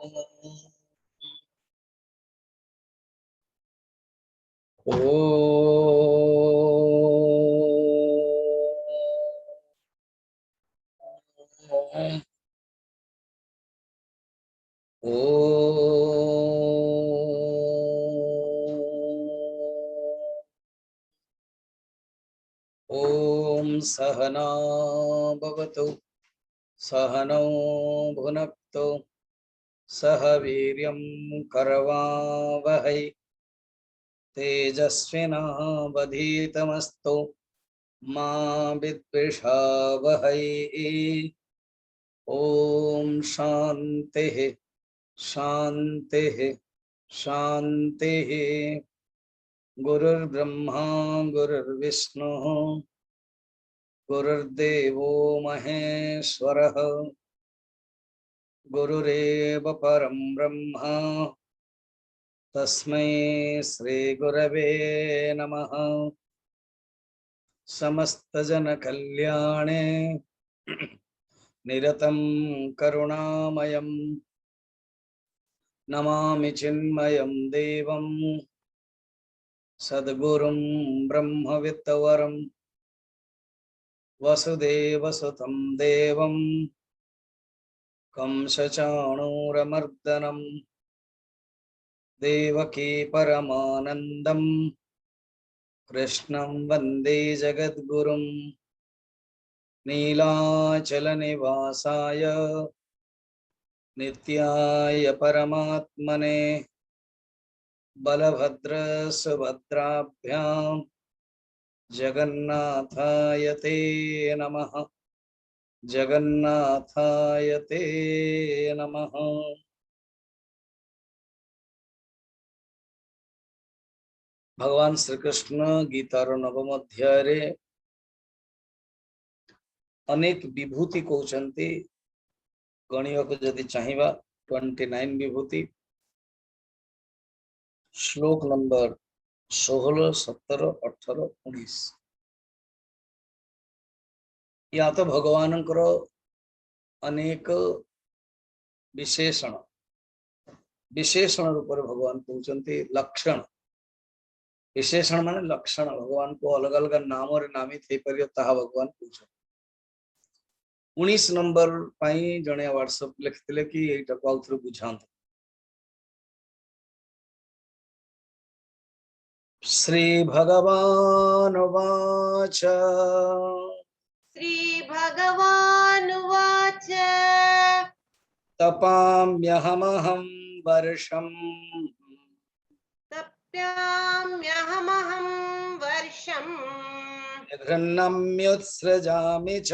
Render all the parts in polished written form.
ओम सहना भवतु सहनौ भुनक्तु सह वीर्यं करवावहै तेजस्विनावधीतमस्तु मा विद्विषावहै। ओम शांतिः शांतिः शांतिः। गुरुर्ब्रह्मा गुरुर्विष्णुः गुरुर्देवो महेश्वरः गुरुरेव परं ब्रह्म तस्मै श्री गुरवे नमः। समस्त जन कल्याणे निरतं करुणामयं नमामि चिन्मयं देवं सद्गुरुं ब्रह्मविद्वरं वसुदेवसुतं देवं कंसचाणूरमर्दनं देवकी परमानन्दं कृष्णं वन्दे जगद्गुरुं। नीलाचलनिवासाय नित्याय परमात्मने बलभद्रसुभद्राभ्यां जगन्नाथाय ते नमः जगन्नाथाय ते नमः। भगवान श्री कृष्ण गीतार नवम अध्याय अनेक विभूति कहते गणिया को जदि चाहिए 29 विभूति। श्लोक नंबर 16, 17, 18, 19 या तो भगवान अनेक विशेषण विशेषण रूप भगवान कहते लक्षण। विशेषण माने लक्षण भगवान को अलग अलग नाम नामित हो पार भगवान कहते। 19 नंबर जड़े व्हाट्सएप लिखते कि यहीटा को आउ थे बुझा। श्री भगवान वाच श्री भगवान वाच तपाम्यहमहं वर्षम् तप्याम्यहमहं वर्षम् निगृह्णम्युत्सृजामि च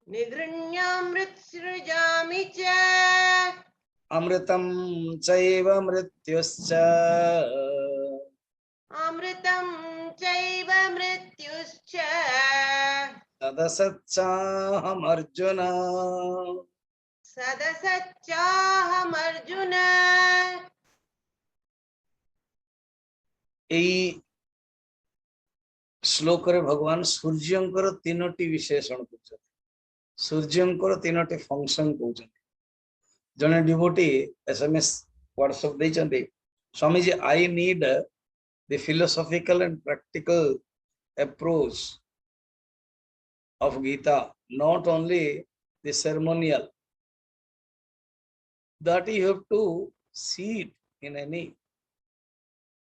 निगृह्णामृत्सृजामि च अमृतं चैव मृत्युश्च अमृतं चैव मृत्युश्च तदसच्चाहमर्जुन सदसच्चाहमर्जुन। श्लोक रे भगवान सूर्यंकर तीनोटी विशेषण कहते। सूर्यंकर तीनोटी फंक्शन कहते। जने डिवोटी एसएमएस व्हाट्सएप देचंदी Swami ji I need the philosophical and practical approach of Gita, not only the ceremonial, that you have to see it in any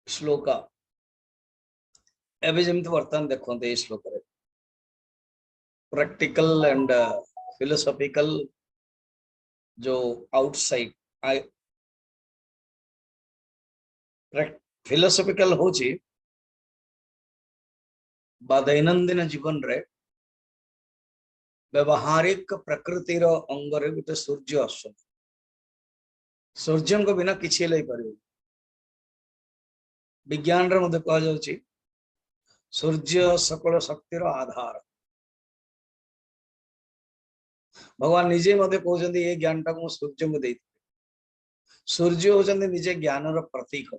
shloka. एवं जमित वर्तन देखो दे श्लोक रे प्रैक्टिकल एंड फिलोसॉफिकल जो आउटसाइड फिलोसॉफिकल होची दैनंदिन जीवन रे व्यवहारिक प्रकृतिर अंग रे गोटे सूर्य आस सूर्य को बिना किसी लई पार विज्ञान रे मते कहा जाउची सूर्य सकल शक्तिर आधार। भगवान निजे मते कहते ये ज्ञान टाक सूर्य को देती। सूर्य होचंदी निजे ज्ञान रो प्रतीक।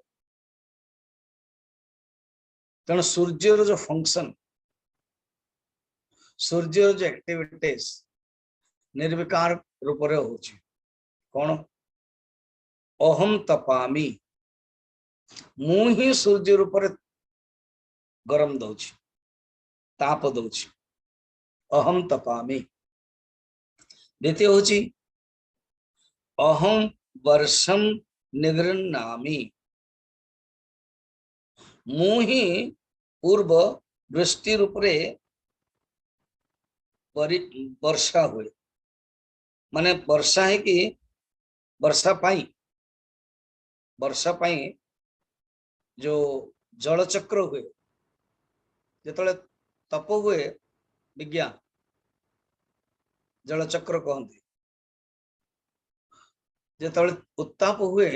तेणु सूर्य जो फंक्शन सूर्य जो एक्टिविटीज निर्विकार रूप रे होची कोन अहम तपामी मु ही सूर्य रूप गरम दौची ताप दौची अहम तपामी। द्वितीय होची अहम वर्षम निगृह्णामि मु ही पूर्व वृष्टि रूप वर्षा हुए माने वर्षा है कि वर्षा पाई जो जल चक्र हुए जिते तप हुए विज्ञान जल चक्र कहते जिते उत्ताप हुए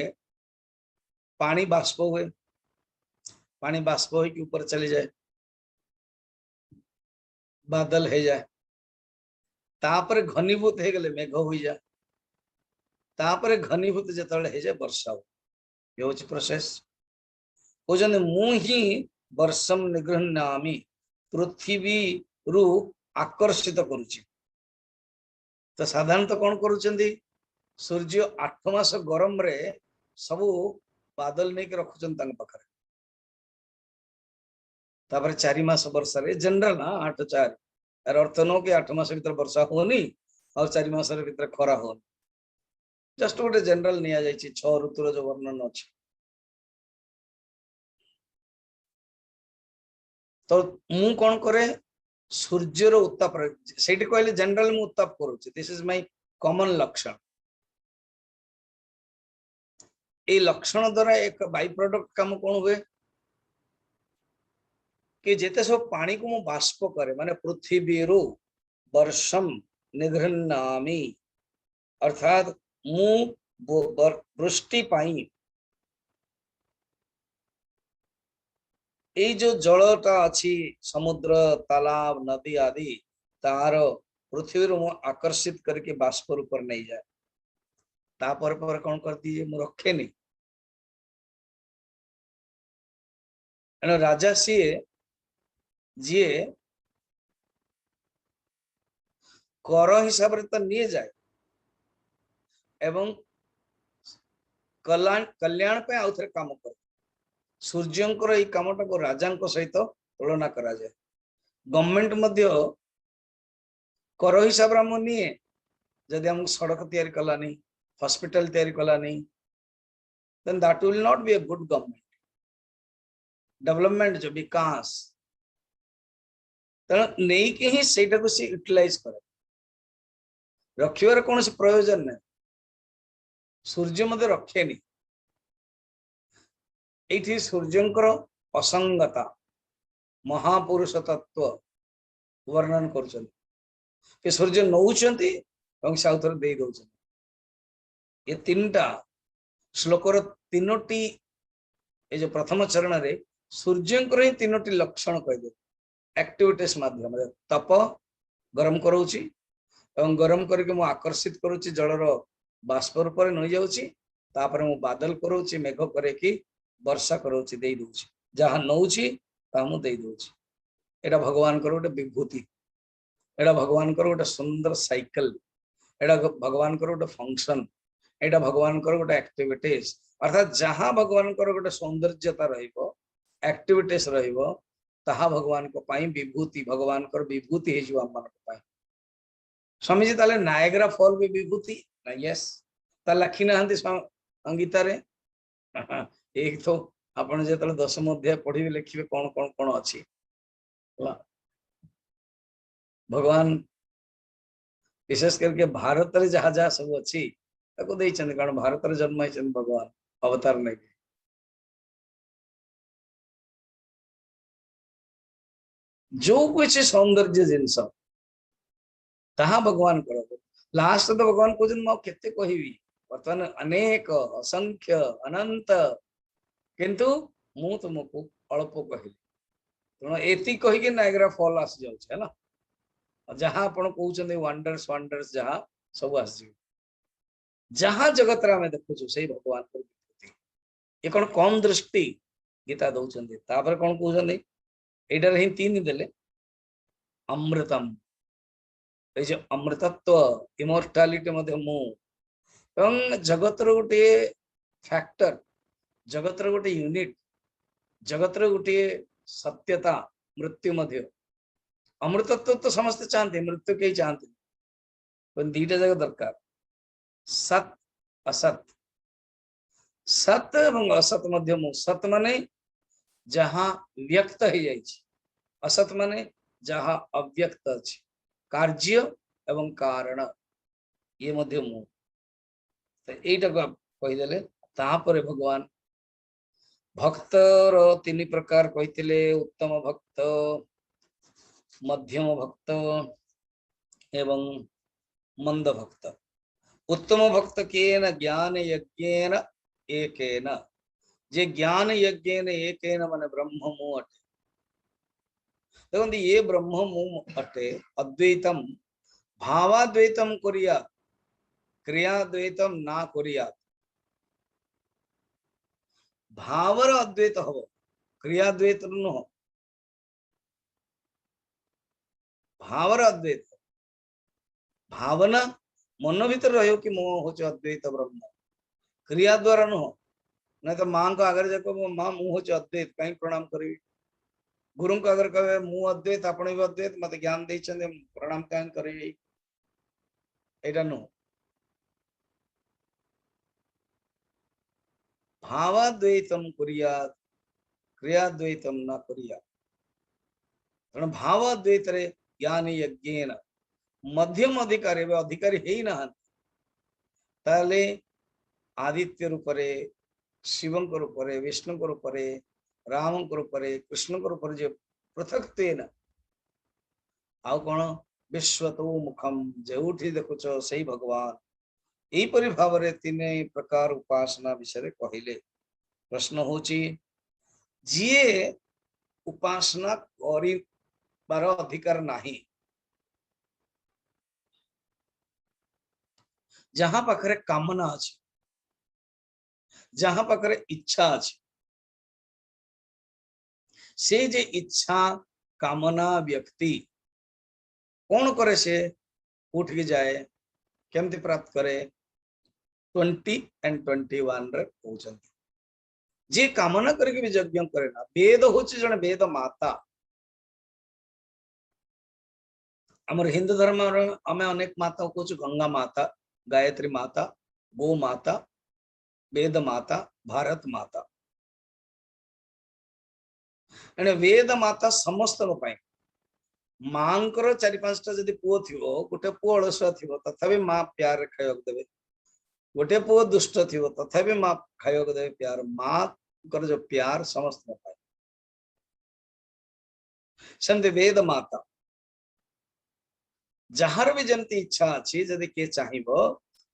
पानी बाष्प हुए पानी बाष्प हो ऊपर चली जाए बादल हो जाए तापर घनीभूत हो गले मेघ हो जाए तापर घनीभूत जिते हो जाए वर्षा हो ये हूँ प्रोसेस कहते मु ही वर्षम निगृह्णामि पृथ्वी रु आकर्षित करुछि। तो साधारणतः कौन करुछंदी सूर्य 8 मास गरम रे सबू बादल नहीं रखुछन तांग पाखरे तापर 4 मास वर्षा रे जनरल ना 8-4 यार अर्थ न कि 8 मास भीतर वर्षा होनी और 4 मास भीतर खरा होनी जस्ट गोटे जनरल निया जायछि 6 ऋतुर जो वर्णन अछि। तो मु कौन करे सूर्यर उत्ताप से कहले जनरल मु उत्ताप करूछि दिस इज माय कॉमन लक्षण ए लक्षण द्वारा एक बाई प्रोडक्ट काम कौन हुए कि जेते सब पानी को मु बाष्प करे माने पृथ्वी रु वर्षम निगृह्णामि अर्थात मु वृष्टि पाई ये जो जलटा अच्छी समुद्र तालाब नदी आदि तार पृथ्वी रु आकर्षित करके बाष्प रूप नहीं जाए तापर पर कौन कर दिए मु रखे नहीं राजा सी जी कर हिसाब रे तो नहीं जाए एवं कल्याण पे आउ थे काम कर सूर्यंकर ये कामटा को राजा सहित तुलना करा जाए गवर्नमेंट मध्य कर हिसाब रे निए जदि हम सड़क तैयारी कलानी हॉस्पिटल तैयारी Kalani then that will not be a good government development जो विकास तेणु नहीं के ही सेटा को से यूटिलाइज करे रखिबार कौन से प्रयोजन नहीं सूर्य मध्य रखे नहीं ये सूर्यंकर असंगता महापुरुष तत्व वर्णन कर सूर्य नौचंती साउथर दे दौरान ये 3टा श्लोकर 3टी ये जो प्रथम चरण रे सूर्यंकर ही 3टी लक्षण कहदे एक्टिविटीज माध्यम तप गरम करोची एवं गरम करके मु आकर्षित करुची जलर बाष्प रूप नहीं जाऊँगी तापर मु बादल करोची मेघ करे कि वर्षा करोची दे दूची जहाँ नौची ता मु दे दूची एटा भगवान कर गोटे विभूति एटा भगवान कर गोटे सुंदर साइकिल एटा भगवान कर गोटे फंक्शन एटा भगवान कर गोटे एक्टिविटीज अर्थात जहाँ भगवान कर गोटे सौंदर्यता रहिबो एक्टिविटीज रहिबो ताहा भगवान को पाई विभूति भगवान कर विभूति हे जो हमन को पाई स्वामी जी ताले नायग्रा फॉल भी विभूति ना यस ता लखी नहंती संगीता रे एक तो आपण जे तले 10म अध्याय पढ़ी लिखिबे कोन कोन कोन अछि भगवान विशेष करके भारत रे जहाँ जहाँ सब अच्छी ताको देई छन कारण भारत रे जन्म है भगवान अवतार नहीं जो कुछ सौंदर्य जिनस ताहा भगवान कर लास्ट तो भगवान को केते कहबी बर्तमान अनेक असंख्य अनंत किंतु मु तुमको अल्प कहली तेणु एति कहीकि नायग्रा फॉल आस जाउछ है जहाँ आपण कहउछन वंडर्स वंडर्स जहाँ सब आस जहाँ जगत रे आमे देखुछु से भगवान को ये कौन कम दृष्टि गीता दौरान तापर कौन कहते एटार ही 3 देले अमृतम ये जो अमृतत्व इमोर्टालिटी मध्य मु जगत गोटे फैक्टर जगत रो गोटे यूनिट जगत रो गोटे सत्यता मृत्यु मध्य अमृतत्व तो समस्त चाहते मृत्यु कई चाहते दीटा जगह दरकार सत असत सत एवं असत मध्य सत माने जहाँ व्यक्त हो जाए असत माने जहाँ अव्यक्त अच्छे कार्य एवं कारण ये मध्य मु यहीटा को कहीदेले तापर भगवान भक्तर तीन प्रकार कही उत्तम भक्त मध्यम भक्त एवं मंद भक्त उत्तम भक्त केन ज्ञान यज्ञेन एकेन जे ज्ञान यज्ञेन एकेन माने ब्रह्म मु अटे देखो ये ब्रह्म मु अटे अद्वैतम भावाद्वैतम करिया क्रियाद्वैतम ना करिया भावर अद्वैत हम क्रियाद्वैत नुह भावर अद्वैत भावना मन भीतर रहो कि मो हूँ अद्वैत ब्रह्म क्रिया द्वारा नुह नहीं तो माँ को आगे जाको माँ मु हूँ अद्वैत कहीं प्रणाम करी गुरु को अगर कहे मु अद्वैत आपण भी अद्वैत मत ज्ञान दे प्रणाम कहीं करी एटा नुह भावाद्वैतम करिया क्रियाद्वैतम न करिया कारण भावाद्वैत रे ज्ञान यज्ञेन मध्यम अधिकारी अधिकारी है ना ताले आदित्य रूपरे शिवं रूपरे विष्णु रूपरे राम रूपरे कृष्ण रूपरे जो पृथक आउ कौन विश्वतो मुखम जो देखुच से भगवान यहीपरि भाव में तीन प्रकार उपासना विषय कहले प्रश्न होची जीए उपासना कर अधिकार नहीं जहां पाखरे कामना अच्छी जहां पाखरे इच्छा अच्छी से जे इच्छा कामना व्यक्ति कौन करे से उठ के जाए केमती प्राप्त करे 20 and 21 रे कहउछंती जे कामना करके भी यज्ञ करे ना वेद होछि जने वेद माता हमर हिंदू धर्म हमें अनेक माता कहूँ गंगा माता गायत्री माता गो माता वेद माता भारत माता एने वेद माता समस्त मांकर 4-5टा जदि पुओ थिवो गोटे पुओ अलसुआ थिवो तथापि माँ प्यार खाइक देवे गोटे पुओ दुष्ट थिवो तथापि माँ खाइक देवे प्यार माँ कर जो प्यार समस्त पाए सेमते वेद माता जार भी जमती इच्छा अच्छी जदि किए चाहिबो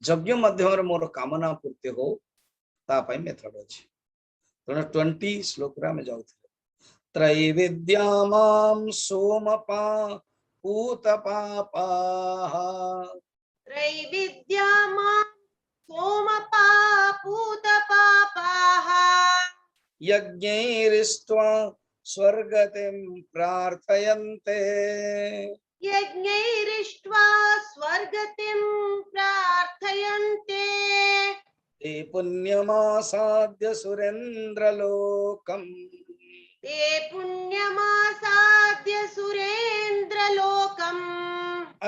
यज्ञ माध्यम मोर कामना पूर्ति हो तापाई मेथड अच्छी तेणु 20 श्लोक में जाऊ त्रैविद्यामां सोमपा पूतपापाः त्रैविद्यामां सोमपा पूतपापाः यज्ञैरिष्ट्वा स्वर्गतिं प्रार्थयन्ते यज्ञैरिष्ट्वा स्वर्गतिं प्रार्थयन्ते ते पुण्यमासाद्य सुरेन्द्रलोकम् ते पुण्यमासाद्य सुरेन्द्रलोकम्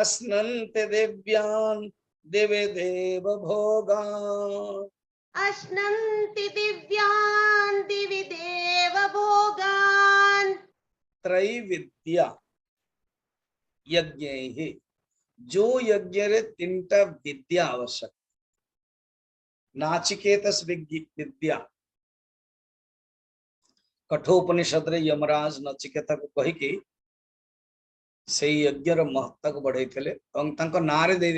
अश्नन्ति दिव्यान् दिव्य देव भोगान् अश्नन्ति दिव्यान् दिवि देव भोगान् त्रैविद्या यज्ञ जो यज्ञ रे 3टा विद्या आवश्यक नाचिकेतस विद्या कठोपनिषद रे यमराज नचिकेता को कहिकी से यज्ञ महत्ता को बढ़ाई नारे दे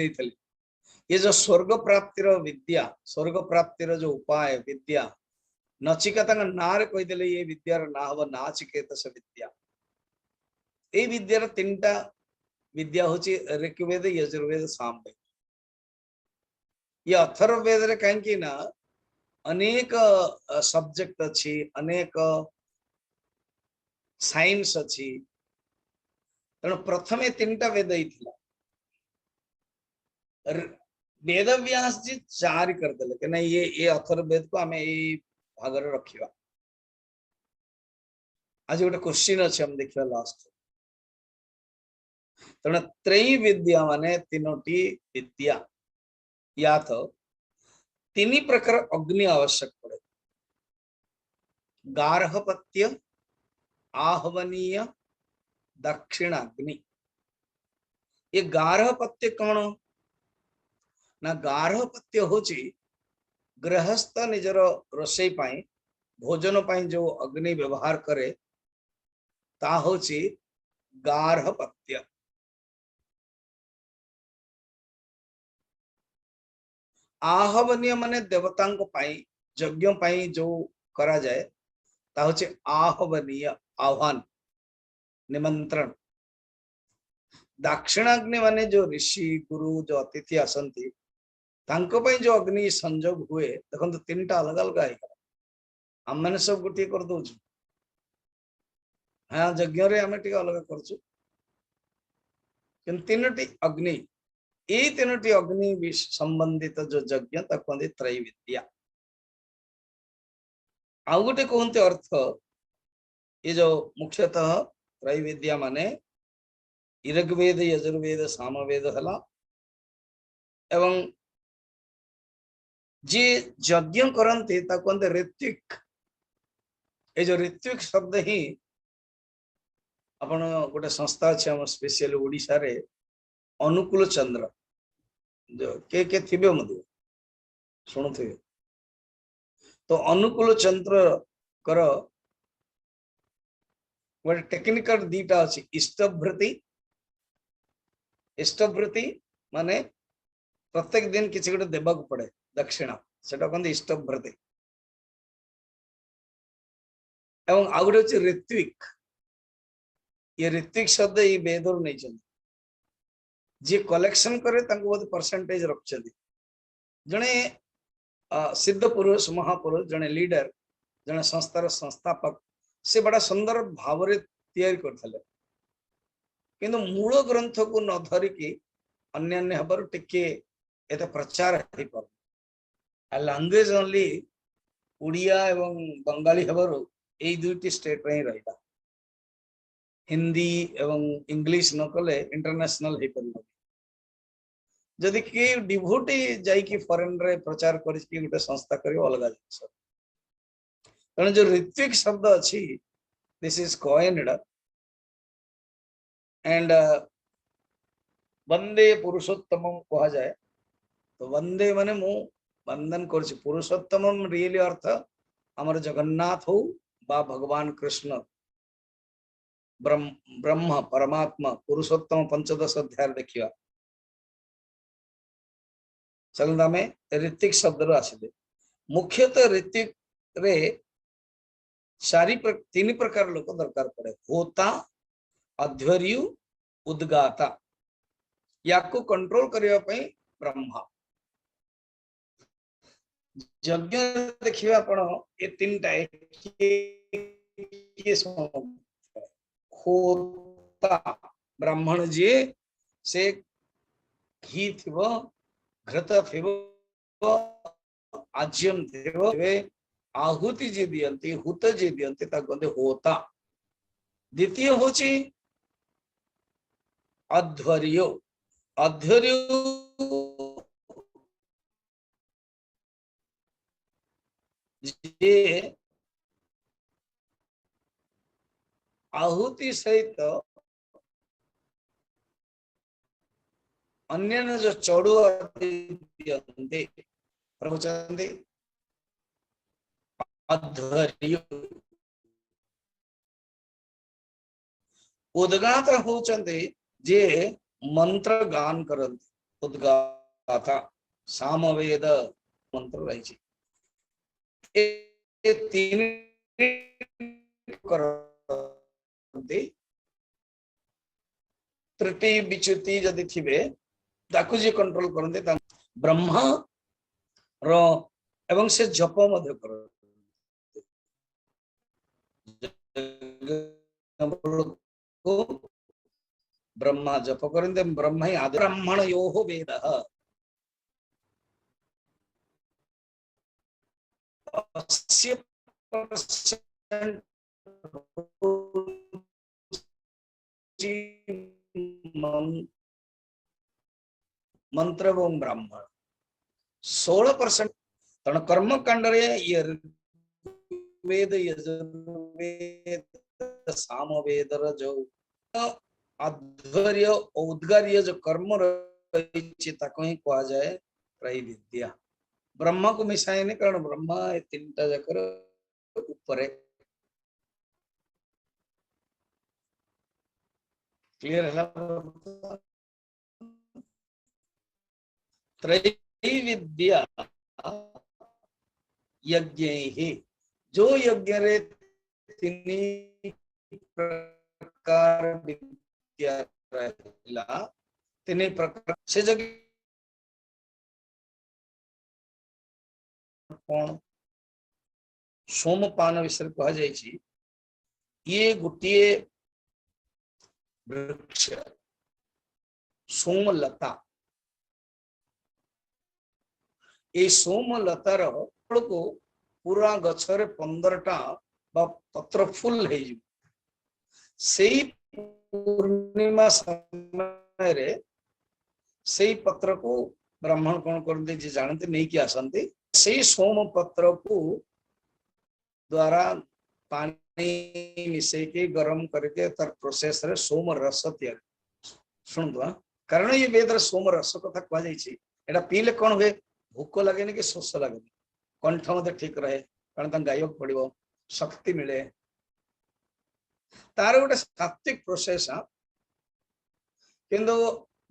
ये जो स्वर्ग प्राप्तिर विद्या स्वर्ग प्राप्तिर जो उपाय विद्या नचिकेता नारे कहीदे ये विद्यार ना हम नाचिकेतस विद्या ये विद्यार 3टा विद्या होची ऋग्वेद यजुर्वेद सामवेद ये अथर्ववेद रे कहीं ना अनेक सब्जेक्ट अच्छी अनेक साइंस अच्छी तेणु प्रथमे 3टा वेद ही वेदव्यास जी चारि करदेले कि नहीं ये अथर्ववेद को आम ये भाग रखा। आज गोटे क्वेश्चन अच्छे हम देखा लास्ट तेना त्रयी विद्या माने तीनोटी विद्या या तो तीन प्रकार अग्नि आवश्यक पड़े गार्हपत्य आहवनीय दक्षिणाग्नि। ये गार्हपत्य कौन ना गार्हपत्य होची गृहस्थ निजर रोषई पाई भोजन पाई जो अग्नि व्यवहार करे ता होची गार्हपत्य। आहवनीय माने देवतांको पाई यज्ञ पाई जो करा जाए ता होची आहवनीय आह्वान निमंत्रण। दक्षिणाग्नि माने जो ऋषि गुरु जो अतिथि आसंती तांको पाई जो अग्नि संजोग हुए देखो तीन टा अलग अलग है आम मैंने सब गोटे कर दो हाँ यज्ञ रे आमे टिके अलग करछु किंतु तीनोटी अग्नि ये तीनोटी अग्नि संबंधित जो यज्ञ ताको कहते त्रैविद्या। आउ गोटे कहते अर्थ ये जो मुख्यतः त्रैविद्या माने ऋग्वेद यजुर्वेद सामवेद हला एवं जे यज्ञ करते ताको कहते ऋत्विक। ये जो ऋत्विक शब्द ही अपन गोटे संस्था अच्छे हम स्पेशल ओडिशा रे अनुकूल चंद्र जो के थिबे मधु शुणुथिबे तो अनुकूल चंद्र कर गोटे टेक्निकल दीटा अच्छी इष्टभृति माने प्रत्येक दिन किसी गोटे देवा पड़े दक्षिणा सेटा कहते इष्टभृति एवं आउ गोटे होची ऋत्विक। ये ऋत्विक शब्द ये वेदर नहीं जी कलेक्शन करे बहुत परसेंटेज रखते जड़े सिद्ध पुरुष महापुरुष जड़े लीडर जड़े संस्थार संस्थापक से बड़ा सुंदर भाव तैयारी करथिले किंतु मूल ग्रंथ को न धरिकी अन्य हबार टिके एत प्रचार हो पार लैंग्वेज ओनली उड़िया एवं बंगाली हबार यही दुईटी स्टेट में ही रहा हिंदी एवं इंग्लिश न कले इंटरनेशनल हो पार जदि कि डिभोटी जाइकी फॉरेन रे प्रचार करिकी गोटे संस्था करियो अलग जिनिस तेणु जो ऋत्विक शब्द अच्छी दिस इज कॉइन्ड एंड वंदे पुरुषोत्तम कहा जाए तो वंदे माने मु वंदन कर पुरुषोत्तम रियली अर्थ आमर जगन्नाथ हो बा भगवान कृष्ण ब्रह्म परमात्मा पुरुषोत्तम 15 अध्याय देखिया चलना में ऋत्विक शब्द आसिले मुख्यतः ऋत्विक रे तीन प्रकार लोक दरकार पड़े होता अध्वर्यु उद्गाता या को कंट्रोल करने पे ब्रह्मा यज्ञ देखिए आपण ये तीन होता ब्राह्मण जी से घी थिबो घृत थिबो आज्यम थिबो आहुति जी दियंती हुत जी दियंती कहते होता। द्वितीय होची अध्वर्यो अध्वर्यो जे आहुति सहित अन्य जो चढ़ु दियंती प्रवचनते अध्वर्यो उद्गाता होचंते जे मंत्र गान करंती उद्गाता सामवेद मंत्र रही ए तीन करंती त्रुटि विच्युति जदि थिबे ताकु जे कंट्रोल करंते ता ब्रह्मा रो एवं से जप मध्य कर ब्रह्मा जप करते ब्रह्म ही आदि ब्राह्मण यो वेद 80% मंत्र एवं ब्राह्मण 16% तेणु कर्म कांड वेद यजुर्वेद सामवेद जो आध्वर्य औद्गार्य जो कर्म रही कह जाए त्रैविद्या। ब्रह्मा को मिसाए नहीं कारण ब्रह्मा तीन टा जाकर ऊपर क्लियर है। त्रैविद्या यज्ञ ही जो यज्ञ रे तीन प्रकार विद्या रहला तीन प्रकार से जगह कौन सोमपान विषय कह जाए ये गोटे वृक्ष सोमलता ये सोमलतार को पूरा गछरे 15टा पत्र फुल से पूर्णिमा समय रे से पत्र को ब्राह्मण कौन करते जी जानते नहीं कि आसंती से सोम पत्र को द्वारा पानी मिसे के गरम करके तर प्रोसेस रे सोम रस तैयार सुन दो कारण ये वेद सोम रस कथा कह जाइए एटा पीले कौन हुए भूक लगे कि शोष लगे कंठ मत ठीक रहे कारण गायक पड़ो शक्ति मिले तार गोटे सात्विक प्रोसेस किंतु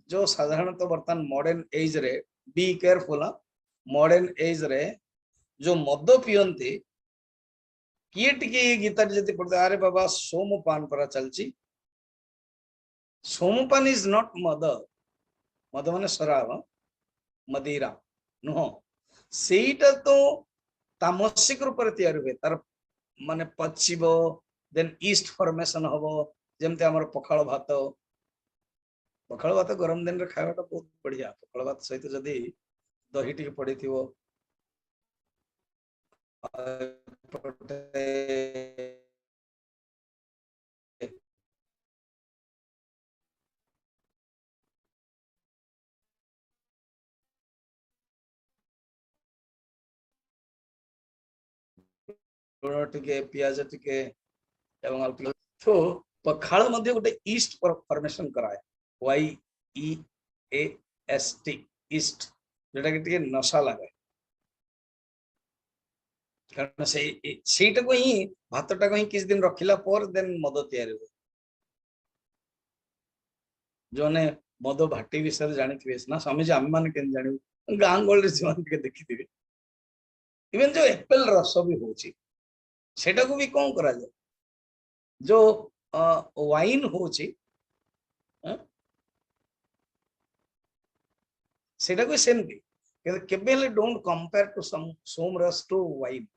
जो साधारणतः बर्तमान मॉडर्न एज रे बी केयरफुल मॉडर्न एज रे जो मद पियंती किए टिके गीता जति पढ़ते अरे बाबा सोमपान पर चलची सोमपान इज नॉट मद मद माने शराब मदिरा नुह सेटा तो तामसिक रूप से तैयार हुए तार माने पचिबो देन ईस्ट फॉर्मेशन हबो जेमते हमर पखाल भात गरम दिन रे खावाटा बहुत बढ़िया पखाल भात सहित जदी दही टिके पड़ीथिबो टिके पियाज टिके एवं तो पखाल मध्य गोटे ईस्ट फॉर्मेशन कराए YEAST ईस्ट जोटा कि टिके नशा लगे कारण सेटा को ही भातटा को ही किस दिन रखिला पर देन मद तैयार हो जोने मद भाटी विषय जानी ना स्वामी जी आम मैंने जान गाँ गहली देखी इवन जो एप्पल रस भी होची सेटा को भी कौन करा जाए जो वाइन होची सेटा को सेमती केबेले डोंट कंपेयर टू सम सोम रस टू वाइन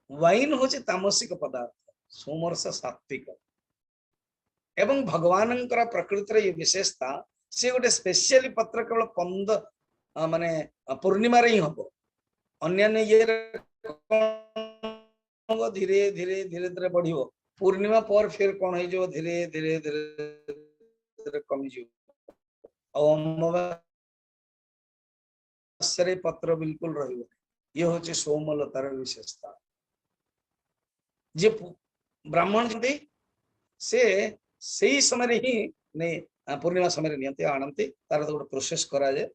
वाइन होची तामसिक पदार्थ सोम रस सात्विक एवं भगवान प्रकृति ये विशेषता से गोटे स्पेशली पत्र केवल 15 माने पूर्णिमा रे ही हम अन्य ये धीरे धीरे धीरे धीरे बढ़ियो पूर्णिमा पर फिर कौन है जो धीरे धीरे धीरे कमी अमावस्या पत्र बिल्कुल रहिबो ये होचे सोमलतार विशेषता जे ब्राह्मण जंती से सही समय ही नहीं पूर्णिमा समय नियंती आनंती तार तो प्रोसेस करा जाए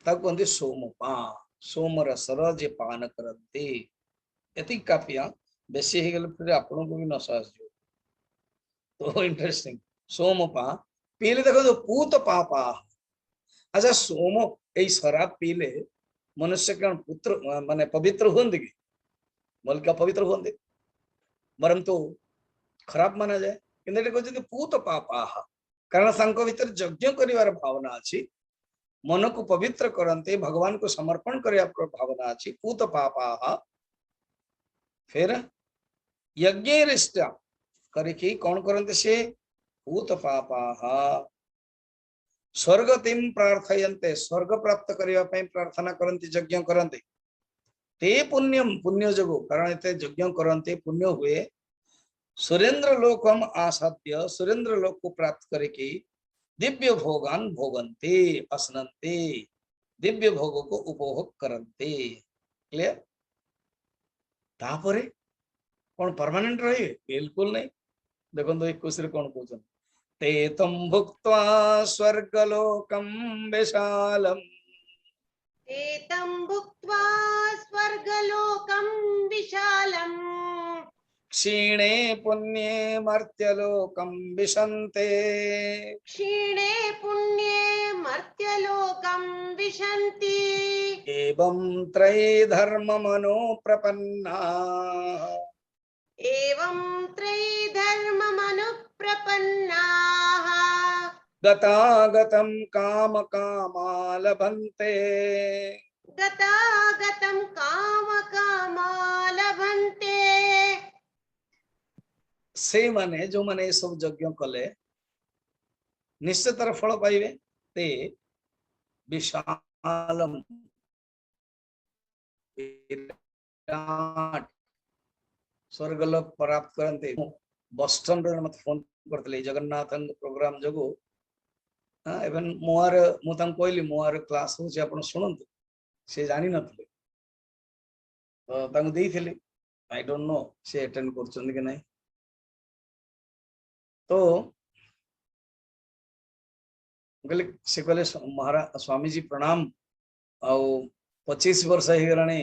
ताको कहते सोमपान सोम रसर जे पान करते एति काफिया बेसी ही गले फिर आपन को भी नशा आसो तो इंटरेस्टिंग सोमपा पीले देखो जो पूत पापा अच्छा सोम ए शराब पीले मनुष्य कौन पुत्र माने पवित्र होंगे कि मलिका पवित्र होंगे बरम तो खराब माना जाए कि पूत पापा कारण भीतर यज्ञ कर भावना अच्छी मन को पवित्र करते भगवान को समर्पण करने भावना अच्छी पूत पापा फिर यज्ञ करके कौन करते से पूत पापा स्वर्गतिम प्रार्थयन्ते स्वर्ग प्राप्त करने ପାଇଁ प्रार्थना करନ୍ତି यज्ञ करନ୍ତି ते पुण्यम पुण्य जोगु कारण एते यज्ञ करନ୍ତି पुण्य हुए सुरेंद्र लोकम आसाद्य सुरेंद्र लोक को प्राप्त करके दिव्य भोगान भोगन्ते असनन्ते दिव्य भोग को उपभोग करन्ते क्लियर तापरे कौन परमानेंट रहे बिल्कुल नहीं देखो 21 रे कौन कहउछन ते तम भुक्त्वा स्वर्गलोकम विशालम एतं भुक्त्वा स्वर्गलोकं विशालम् क्षीणे पुण्ये मर्त्यलोकम विशन्ते क्षीणे पुण्ये मर्त्यलोकं विशन्ति एवं त्रयी धर्म मनो प्रपन्ना एवं त्रैधर्ममनुप्रपन्नाः गतागतं काम कामा लभन्ते गतागतं कामकामा लभन्ते से माने जो माने सब यज्ञ कले निश्चितर फल पाइबे ते विशालम विराट स्वर्गलोक प्राप्त करते बस्टन रे मत फोन करतले जगन्नाथ प्रोग्राम जगो एवं मोर मु तां कहली मोर क्लास हो आपण सुनंतु से जानि नथले तो तांग देइथिले आई डोंट नो से अटेंड करछन कि नहीं तो गले से कहले महाराज स्वामी जी प्रणाम आ 25 वर्ष हो गलानी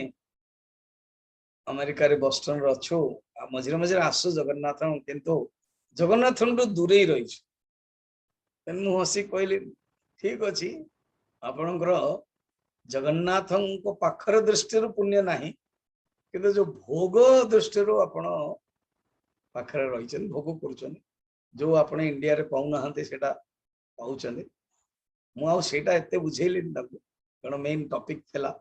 अमेरिका रे बस्टन रे अच्छु मझिरे मझिरे आसु जगन्नाथ किंतु जगन्नाथ दूरे ही रही मु हसी कहली ठीक अच्छी आपणकर जगन्नाथ पाखर दृष्टि पुण्य नाही किंतु जो भोग दृष्टि आपण पाखरे रही भोग कर जो आपण इंडिया रे पाऊ नाहंते सेटा पाउछंदे मु आ सेटा एते बुझेली कारण मेन टॉपिक थेला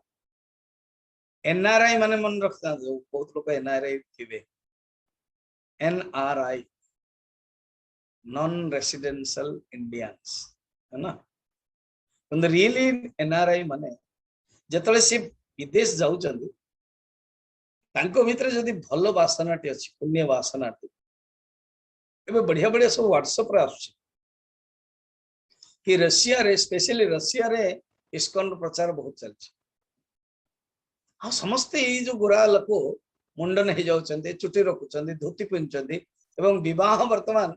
एनआरआई माने मन रखता जो बहुत लोग एनआरआई थिबे एनआरआई नॉन रेसिडेंशियल इंडियंस है ना पण रियली एनआरआई माने जतले से विदेश जाउचंदी तांको भितर जदी भलो वासनाटी अछि पुण्य वासनाटी एबे बढ़िया बढ़िया सब व्हाट्सएप रे आछी कि रशिया रे स्पेशली रशिया रे इस्कॉन प्रचार बहुत चलछि हाँ समस्ते ये जो गोरा लोक मुंडन हो जाउछंदी चुटी रखुछंदी धोती पिंचंदी एवं विवाह वर्तमान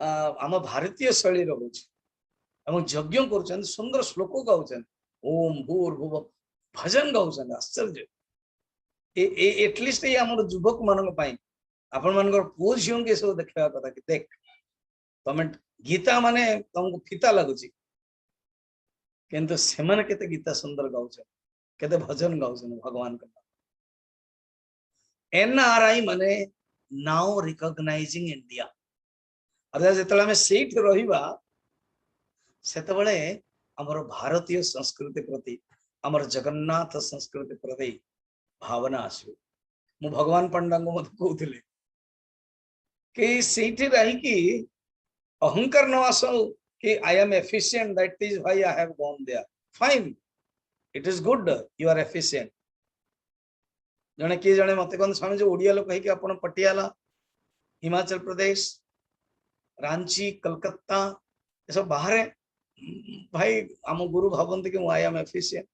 आम भारतीय शैली रहुछि एवं यज्ञ करूछंदी सुंदर श्लोक गाउछंदी ओम भूर्भुव भजन गाउछंदी आश्चर्य एटलिस्ट ये हमर युवक मानक पई आपण मानकर पुओ झियो के सब देखा कथा कि देख तमे गीता माने तुमको फीता लागुछि किंतु सेमन केते गीता सुंदर गाउछन केते भजन गाउछन भगवान का एनआरआई माने नाउ रिकॉग्नाइजिंग इंडिया अर्थात जेतले हमें सेठ रहिबा सेतबेले हमर भारतीय संस्कृति प्रति हमर जगन्नाथ संस्कृति प्रति भावना आसो मु भगवान पंडा को मत कहउथिले कि सेठी रही कि अहंकार न आसो कि I am efficient that is why I have gone there fine it is good you are efficient जने कि जने मते कोन स्वामी जो ओडिया लोक है कि अपन पटियाला हिमाचल प्रदेश रांची कलकत्ता ये सब बाहर भाई आम गुरु भावंत कि I am efficient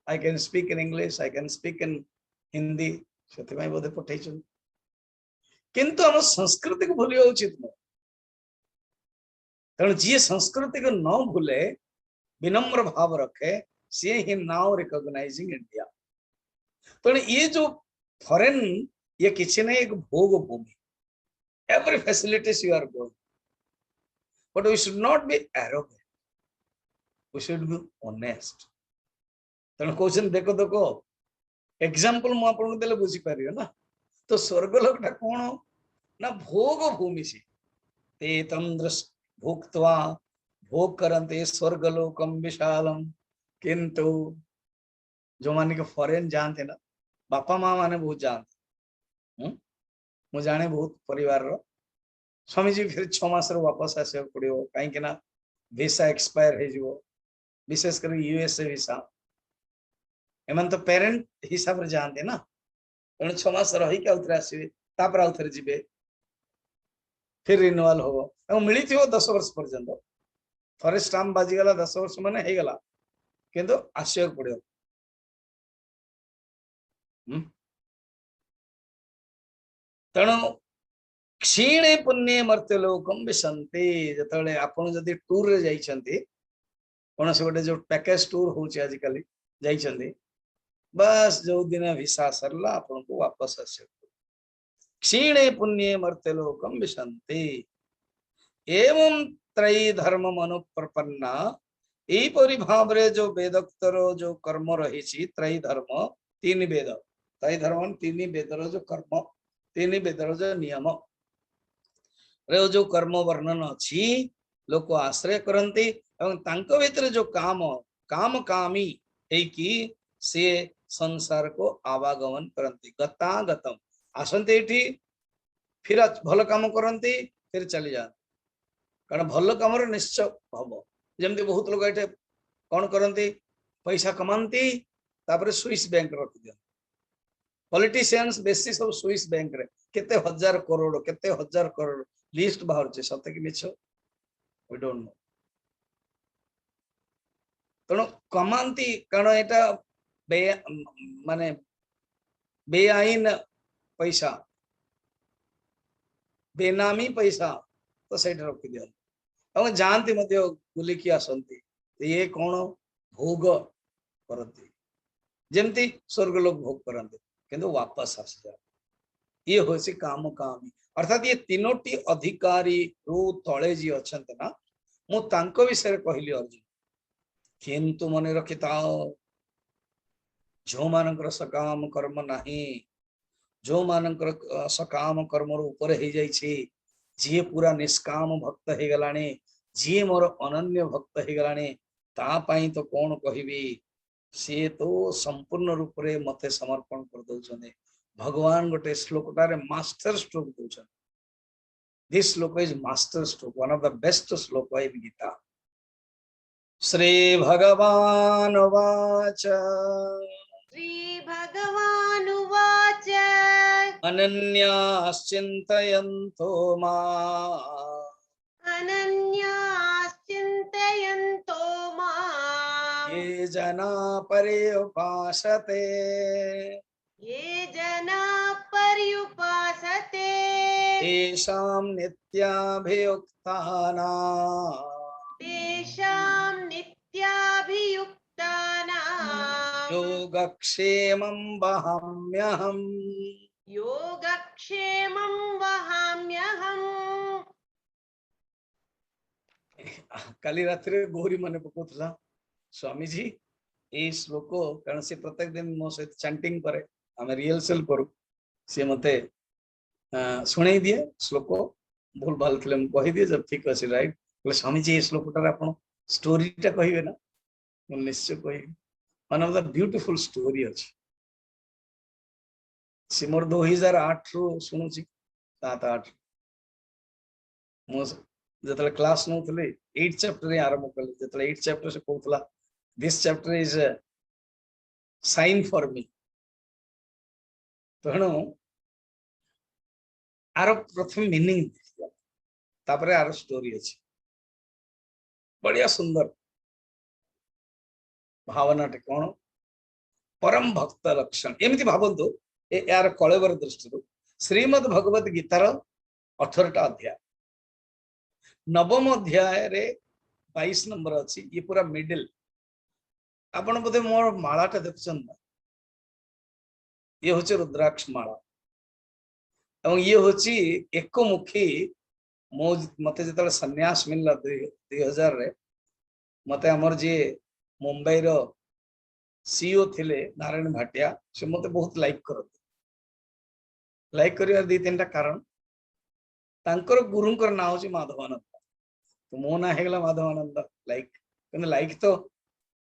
I can speak in English I can speak in Hindi से बोधे पठे किंतु आम संस्कृति को भूलिया उचित न तेणु जी संस्कृति को न भूले विनम्र भाव रखे सी ही नाउ रिकॉग्नाइजिंग इंडिया तेणु ये जो फॉरेन ये किसी नहीं एक भोग भूमि every facilities you are going but we should not be arrogant we should be honest तेणु क्वेश्चन देखो देखो एग्जांपल मु आपन देले बुझी पारियो ना तो स्वर्गलोकटा कोन ना भोग भूमि से ते तंद्र भोक्त्वा भोग करन्ते स्वर्गलोकम विशालम किंतु जो माने के फॉरेन जानते ना बापा माँ माने बहुत जानते मु जाने बहुत परिवार रो स्वामी जी फिर 6 मास रो वापस आसे पड़ियो काई के ना वीसा एक्सपायर हे जीवो विशेष कर यूएसए वीसा एमन तो पेरेंट हिसाब रे जानते ना तेणु 6 मास रही के आउथरे आसीबे तापर आउथरे जिबे फिर रिन्यूअल हो एवं मिली थी 10 वर्ष पर्यंत थरे स्टाम्प बाजी गला 10 वर्ष माने हे गला किंतु आश्चर्य पड़ियो तेणु क्षीणे पुण्य मर्त्य लोकम विशन्ति जतले आपण जदी टूर रे जाइछन्ति कोन से गोटे जो पैकेज टूर होची आज काली जाइछन्ति बस जो दिन वीसा सरला आपण को वापस आसे क्षीणे पुण्य मर्त्य लोकम विशन्ति एवं त्रयी धर्म अनुप्रपन्ना एई परि भाव रे जो वेदोक्तर जो कर्म रही छी त्रयी धर्म तीन वेद त्रयी धर्म तीन वेदर जो कर्म तीन वेदर जो नियम रे जो कर्म वर्णन अछि लोक आश्रय करंती एवं तांको भितर जो काम काम कामी है कि से संसार को आवागमन करंती गतागतम आसंते एठी फिर भल काम करंती फिर चली जा कारण भल काम रे निश्चय हबो जेमति बहुत लोग एठे कोन करंती पैसा कमांती तापर स्विस बैंक रख दिया पॉलिटिशियंस बेसी सब स्विस बैंक रे केते हजार करोड़ लिस्ट बाहर छे सत्य कि मिछ वी डोंट नो तनो कमांती कारण एटा बे माने बेआईन पैसा बेनामी पैसा तो सेठ रखि दिया और जानती मध्य बुलिकी आसंती ये कौन भोग करती जेमती स्वर्ग लोग भोग करते किंतु वापस आसी जाए ये होसी काम कामी अर्थात ये तीनोटी अधिकारी रू तले जी अछंत ना मु तांको विषय कहली अर्जुन किंतु मन रखिताओ जो मानकर सकाम कर्म नाही जो मानकर सकाम कर्म ऊपर हो जाइछि जी पूरा निष्काम भक्त हो गलाने जी मोर अनन्य भक्त हो गलाने ता पई तो कौन कहबी सी तो संपूर्ण रूप रे मते समर्पण कर दउछने भगवान गोटे श्लोकटारे मास्टर स्ट्रोक दउछन दिस श्लोक is master stroke one of the best श्लोक इन गीता श्री भगवान वाच श्री भगवान उवाच अनन्याश्चिन्तयन्तो माम् अनन्याश्चिन्तयन्तो माम् ये जना पर्युपासते ये जना पर्युपासते तेषां नित्याभियुक्तानां तेषां नित्याभियुक्तानां योगक्षेमं वहाम्यहम् योगक्षेमं वहाम्यहम्। काली रात्रि गौरी मन पकोथला स्वामी जी ए श्लोक कारण से प्रत्येक दिन मो सहित चैंटिंग करे आम रिहर्सल करू सी मते सुनाई दिए श्लोक भूल भाल थे कही दिए जब ठीक अच्छे राइट बोले स्वामी जी श्लोकटार आप स्टोरीटा कहे ना मुझे निश्चय कह one of the beautiful story अच्छी सी मोर 2008 रु शुणुची 7-8 जो क्लास नौ 8 चैप्टर आरंभ कले जो 8 चैप्टर से कहला this chapter is sine for me तेणु आर प्रथम मीनिंग तापरे आर स्टोरी अच्छी बढ़िया सुंदर भावना कौन परम भक्त लक्षण एमती भावतु यार कलेवर दृष्टि श्रीमद् भगवत गीतार 18टा अध्याय नवम अध्याय रे 22 नंबर अच्छी ये पूरा मिडिल आपण बोधे मोर मालाटा देखुछन ये होचे रुद्राक्ष माला एवं ये होची एकमुखी मो मते जतले सन्यास मिलला 2000 रे मते हमर जे मुंबई रो सीईओ थिले नारायण भाटिया से मते बहुत लाइक करते लाइक करिया 2-3टा कारण तांकर गुरुंकर नाम होची माधवानंद तो मो ना हेगला माधवानंद लाइक 근데 लाइक तो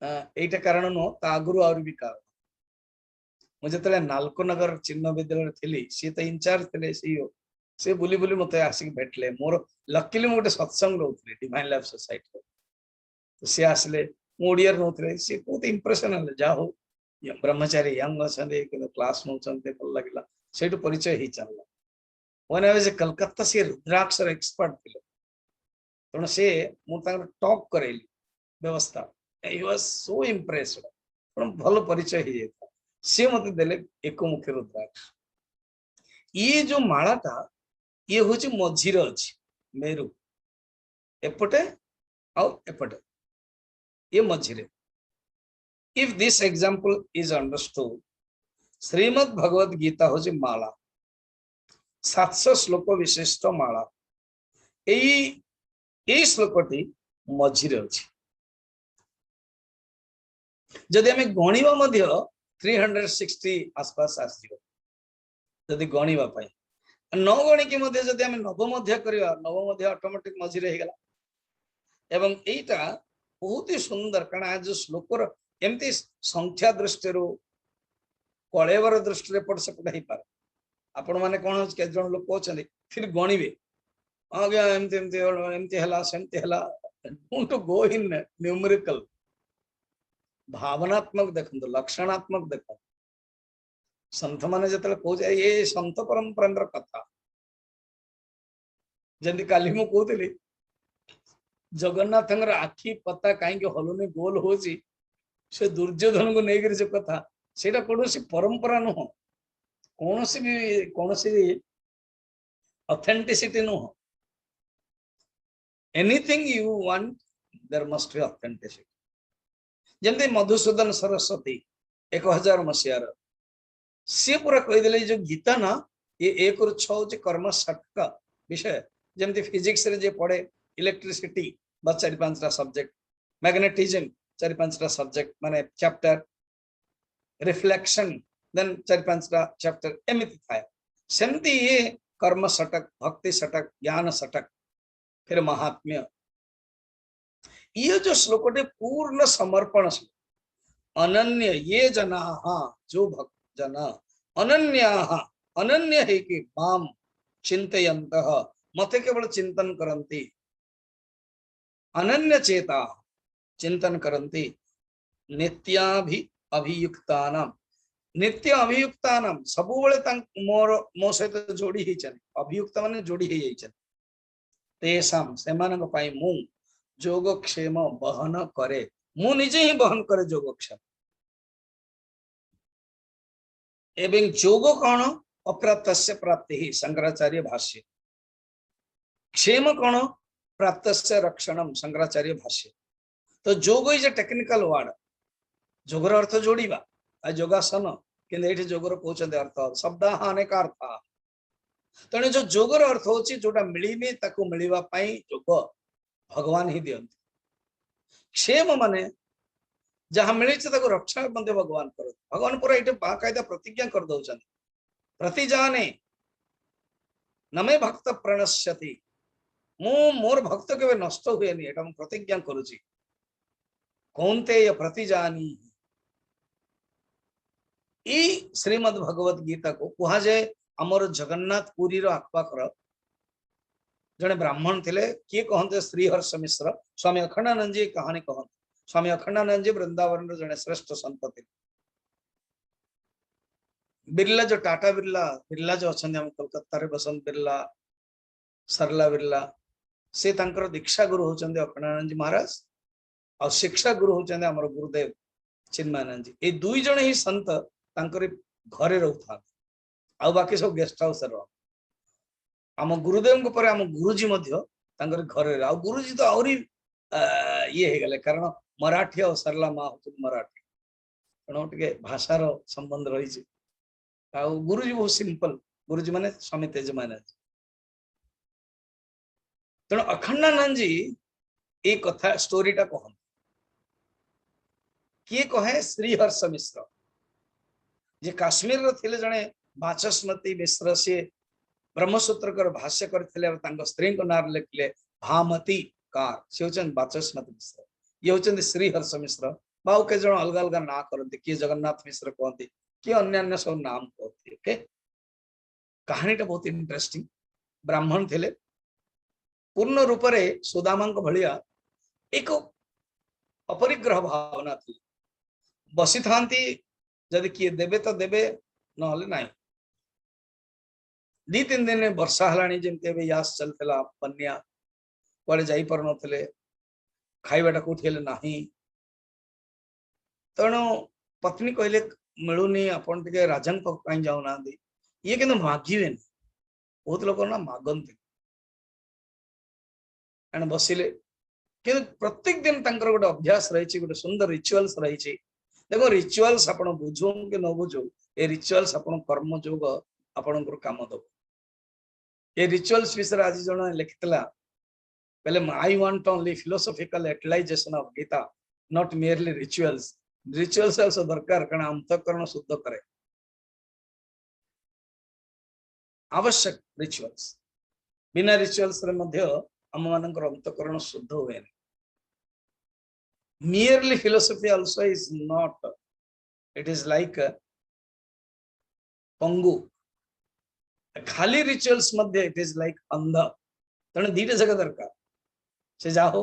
एटा कारण नो ता आगुरु और भी कारण मुझे तले नालको नगर चिन्ह विद्यालय थिली सी तो इंचार्ज थिले सीईओ से बुली बुली मते आसिक भेटले मोर लकीली मोटे सत्संग रहउतले डिवाइन लाइफ सोसाइटी सी आसले ओडिया नौथले सी बहुत इंप्रेशन है जा हो ब्रह्मचारी यंग अच्छे कि क्लास नौ भल लगे से परिचय ही चलला वन आई वाज कलकत्ता सी रुद्राक्षर एक्सपर्ट थे तेणु सी मुझे टॉक करेली व्यवस्था ही वाज सो इम्प्रेस्ड तेणु भल परिचय हो जाता सी मत देले एकमुखी रुद्राक्ष ये जो मालाटा ये हूँ मझीर अच्छी मेरु एपटे आउ एपटे ये मझीरे if this example is understood Shrimad Bhagavad Gita हूँ माला 700 श्लोक विशिष्ट माला यही श्लोकटी मझीरे अच्छी जदि आम गणवा 360 आसपास आसो जदि गणवा न गणिकी जदि आम नवमध्य करवा नवमध्य ऑटोमेटिक मझीरे हो गला एवं एटा बहुत ही सुंदर कारण आज श्लोकर एमती संख्या दृष्टि कलेवर दृष्टि पट सेपट हो पारे आपण मैंने कौन के जन लोक अच्छा फिर गणवे आज्ञा एमती एमती एमती है सेमती है डोंट गो इन न्यूमेरिकल भावनात्मक देखो लक्षणात्मक देखो संत मैंने जो कहे ये संत परंपरा कथा जमी काली मु कहती जगन्नाथ आखि पता कहीं हलुनी गोल हो से दुर्योधन को लेकर जो कथा से कौन परंपरा नुह कौन भी ऑथेंटिसिटी नुह anything you want there must be authenticity जमती मधुसूदन सरस्वती 1000 मसीहार सी पूरा कहीदे जो गीता ना ये 1 ରୁ 6 हूँ कर्म षटक विषय जमती फिजिक्स रे जे पढ़े इलेक्ट्रिसिटी बस 4-5टा सब्जेक्ट मैग्नेटिज्म 4-5टा सब्जेक्ट माने चैप्टर रिफ्लेक्शन देन 4-5टा चैप्टर एमिति थाए सेमती ये कर्म षटक भक्ति षटक ज्ञान षटक फिर महात्म्य ये जो श्लोकटे पूर्ण समर्पण श्लोक अनन्य ये जना जो भक्त जना अनन्या अनन्य है कि माम चिंतयन्तः मते केवल चिंतन करन्ति अनन्य चेता चिंतन करन्ति नित्याभि अभियुक्तानाम नित्य अभियुक्तानाम सबुबले मोर मो सहित जोड़ी ही चने अभियुक्त माने जोड़ी ही चने तेसाम सेमानक पाई मु योगक्षेम बहन करे मु निजे ही बहन करे योगक्षेम एवं जोग कौन अप्राप्तस्य प्राप्ति ही शंकराचार्य भाष्य क्षेम कौन प्राप्तस्य रक्षणम शंकराचार्य भाष्य तो जोग इज ए टेक्निकल वर्ड जोगर अर्थ जोड़ीबा आ योगासन कि जोगर कहते अर्थ शब्द अनेक अर्थ तेणु जो जोगर अर्थ हो जोटा मिलनी ताकू मिलवा जोग भगवान ही दियंती क्षेम माने जहाँ मिली रक्षा भगवान कर भगवान पूरा ये बाकायदा प्रतिज्ञा कर दौरान प्रतिजाने नमे भक्त प्रणश्यति मु मोर भक्त के नष्ट हुए नहीं प्रतिज्ञा करुची कौन्तेय प्रतिजानी श्रीमद् भगवत गीता को कह जाए आमर जगन्नाथ पुरी आखपाखर जड़े ब्राह्मण थे किए कहते श्रीहर्ष मिश्र स्वामी अखंडानंद जी कहानी कहते स्वामी अखंडानंद जी वृंदावन जड़े श्रेष्ठ संत थे बिरला जो टाटा बिरला बिरला जो अच्छा कोलकाता रे बसंत बिरला सरला बिरला से दीक्षा गुरु होचंदे अखंडानंद जी महाराज और शिक्षा गुरु होचंदे हमर गुरुदेव चिन्मयानंद जी ये दुई जण ही संत घरे रहता आ बाकी सब गेस्ट हाउस आम गुरुदेव को आम गुरुजी घरे आ गुरुजी तो आहरी ये हो गले कारण मराठी और सरला माँ हूँ मराठी तेणु भाषार संबंध रही गुरुजी बहुत सिंपल गुरुजी माने स्वामी तेजमानंद तेणु अखंडानंद जी ये कथा स्टोरीटा कहते किए कहे श्रीहर्ष मिश्र जे काश्मीर थे जड़े बाचस्मती मिश्र सी ब्रह्मसूत्र भाष्य करते स्त्री ना लिखले भामती कार सी हूँ बाचस्मती मिश्र ये हूँ श्रीहर्ष मिश्र बाऊ के जन अलग अलग ना करते किए जगन्नाथ मिश्र कहते किए अन्य सब नाम कहते ओके कहानीटा बहुत इंटरेस्टिंग ब्राह्मण थे पूर्ण रूप से सुदामा भाया एक अपरिग्रह भावना थी बसी थांती जदि किए देबे तो देबे नहले नाही 2-3 दिन वर्षा हलाणी जेमते एबे यास चलतला बन्या कुआडे जाई पर नथले खाइबाटा कोठी हेले नाही तेणु पत्नी कहले मिलूनी आपण टिके राजन कहीं जाऊना ये कि मागिबे बहुत लोग ना मागंती बसिले कि प्रत्येक दिन तंकर गोटे अभ्यास रही गोटे सुंदर रिचुअल्स रही देखो रिचुअल्स आपण बुझू कि न बुझू ए रिचुअल्स आपण कर्म जोग आपण काम दब ये रिचुअल्स विषय आज जन लिखिला पहले I want only philosophical utilisation of Gita not merely rituals rituals also दरकार कारण अंतःकरण शुद्ध करे आवश्यक रिचुअल्स बिना रिचुअल्स रे मध्य आम मानकर अंतःकरण शुद्ध हुए merely philosophy also is not it is like पंगु खाली रिचुअल्स मध्ये इट इज लाइक अंध तेणु दीटा जगह दरकार से जाहो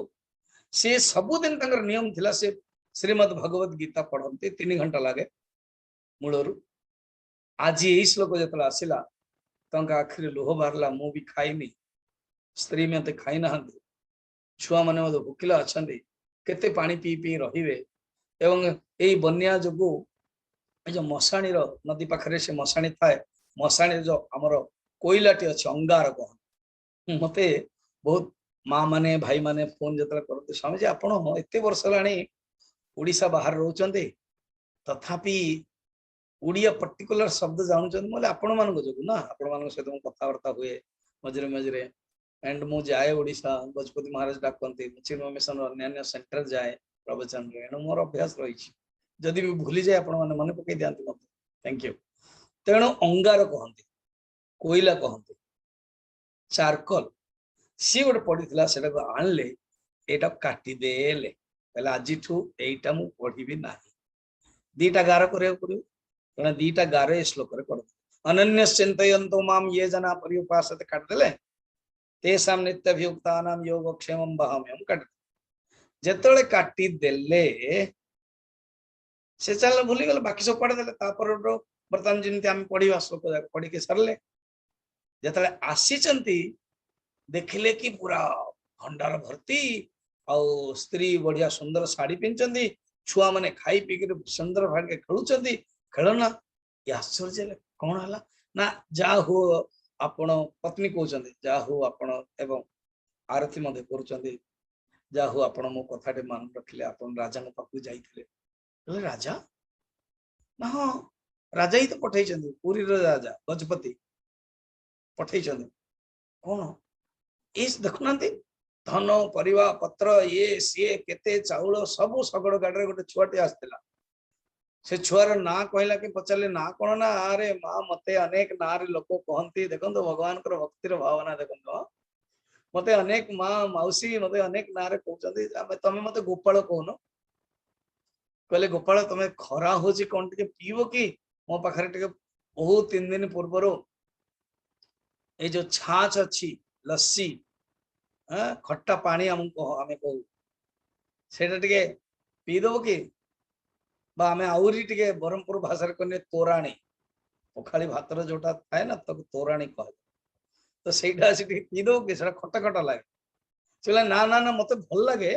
से सबुदिन तंकर नियम थिला से श्रीमद् भगवत गीता पढ़ते 3 घंटा लगे मूलरू आज यही श्लोक जो आसला आखिरी लुह बाहरला मु भी खाइनी स्त्री मत खाई ना छुआ मैंने भोकिला अच्छा केते पानी पी पी रहिबे एवं एई बन्या जोगु जो मशाणी नदी पाखरे से मशाणी थाए मशाणी जो आमर कोईलाटी अच्छे अंगार कह मते बहुत माँ माने भाई माने फोन जो करते स्वामी जी आपण एत वर्ष लाणी ओडिशा बाहर रोचंते तथापि ओडिया पर्टिकुलर शब्द जानुचंते मोले आपण मानको जोगु ना आपण मानको सहित मो कथावार्ता हुए मझिरे मझिरे एंड मु जाए ओडिशा गजपति महाराज डाकते चिन्मय मिशन अन्य सेंटर जाए प्रवचन रे मोर अभ्यास रही जदि भी भूली जाए आपण माने मन पकई दियंती मते थैंक यू तेणु अंगार कहते कोईला कहते चारकोल सी गोटे पड़ा से आणले एटा काटिदेले पहले आज एटा मु पढ़ी ना दीटा गार करिया पड़ो तेना दीटा गार ए श्लोक कर अनन्य चिंतयन्तो माम ये जना पर्युपासते काटिदेले तेषां नित्यभियुक्तानां योगक्षेमं वहाम्यहं काटि जेतले काटि देले से चल भूली गले बाकी सब पढ़ी देले तापर बर्तमान जिनती आम पढ़ा श्लोक जाक पढ़ी के सरले जेतले आसीचंती देखिले कि पूरा भंडार भर्ती आउ स्त्री बढ़िया सुंदर साड़ी पिंचंदी छुआ माने खाई पी के सुंदर भागे खेलुचंदी खेलना आश्चर्य कौन है ना जा हो आपण पत्नी कहते जा हो आपण एवं आरती मध्य करुचंदी जा हो आपण मो कथाटे मान रखिले आपण राजा पाखु जाइथिले राजा ना हाँ राजा ही तो पठे पुरी राजा गजपति पठे कौन इस देखुना धन परिवा पत्र ये सी केते चाउल सब सगड़ गाड़ी गोटे छुआटे आसला से छुआर ना कहला कि पचारे ना कौन ना अरे माँ मत अनेक ना रे लोक कहती देखो भगवान भक्तिर भावना देखो मत अनेक माँ मौसी मत अनेक ना रे कहते तमें मत गोपाल कहन कहले गोपाल तुम्हें खरा हो कौन टे पीब कि मो पाखे टे बहुत 3 दिन पूर्वर ये जो छाछ अच्छी लस्सी खट्टा पानी आमको आमे कहू से पीदब कि आमे आउरी टिके ब्रह्मपुर भाषा कहने तोराणी पखाड़ी भातर जोटा थाए ना तब तोराणी कह तो सहीटा पीदब कि खटा खटा लगे से ना ना ना मत भल लगे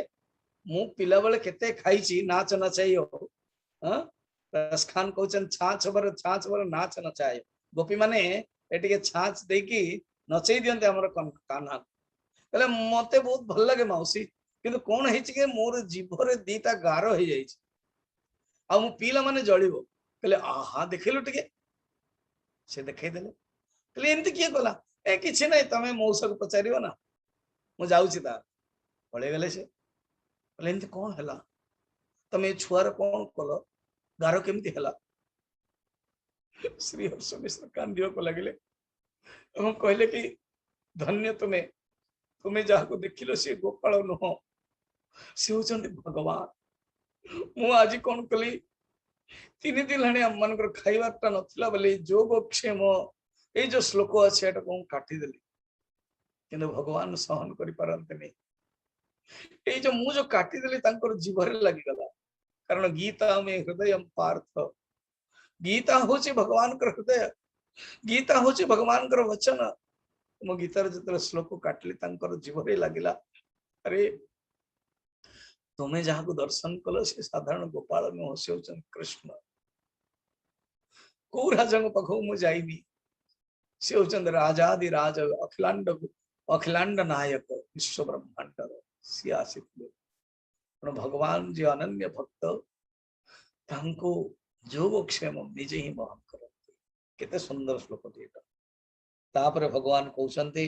मु पिला बेले केते खाई नाच नचाई रस खान कहते छाछ बर नाच नचाए गोपी माने ए छाछ देकी नचई दियंते हमर कान्हा कहले मते बहुत भल लगे मौसी किंतु कौन है मोर जीभरे दीटा गार हो जाए आ मु पीला माने जलिबो कहले आहा देखिलु टिके से देखै देले कहले एंती किए कला ए किछि नै तमे मौसा को पचारियो ना मु जाउछि ता पळे गेले से कहले एंती कोन हला तमे छुआर कोन कलो गार केमती हला श्री हर्ष मिश्र कांदियो को लगले हम कहले कि धन्य तुम्हें तुम्हें जहाँ देखिल सी गोपाल नुह सी होचंदी भगवान मु आज कौन कली 3 दिन हेने हम मानकर खाइबारटा नथिला बोले जोगक्षेम ए जो श्लोक अच्छे एटा कौन काटी देली किंतु भगवान सहन करि पारंते नै ये जो मु जो काटी देली तांकर जीवरे लागि गला कारण गीता में हृदय पार्थ गीता होची भगवान कर हृदय गीता होची भगवान कर वचन मो गीतार जतले श्लोक काटली तांकर जीवरे लागिला अरे तुम्हें जहाँ को दर्शन कल से साधारण गोपाल में हसी होचन कृष्ण को राजा पाखु मु जाइबी से होचन राजादि राज अखिलांड नायक विश्व ब्रह्मांड सी आसित भगवान जी अनन्य भक्त तांको योगक्षेम निजे ही वहन करते केते सुंदर श्लोक एटा तापर भगवान कहउछन्ते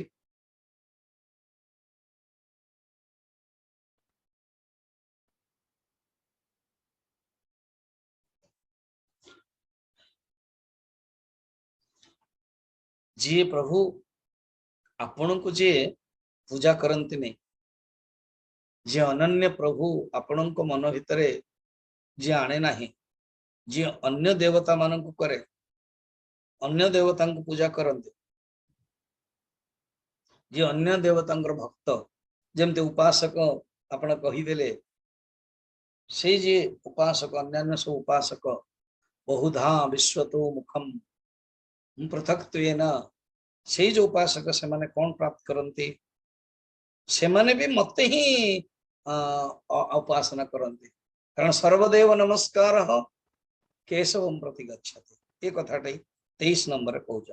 जी प्रभु आपण को जे पूजा करंती नहीं जे अनन्य प्रभु आपण को मन भितरे जे आने नाही जे अन्य देवता मान को करे अन्य देवता को पूजा करते जे अन्य देवता भक्त जमते उपासक आपण कहीदेले से जे उपासक अन्य सब उपासक बहुधा विश्वतो मुखम पृथक्त्वेन से जो उपासक से माने कौन प्राप्त करते से माने भी मते ही उपासना करते कारण सर्वदेव नमस्कार केशवम प्रति गच्छति एक कथाटे 23 नंबर कहउछ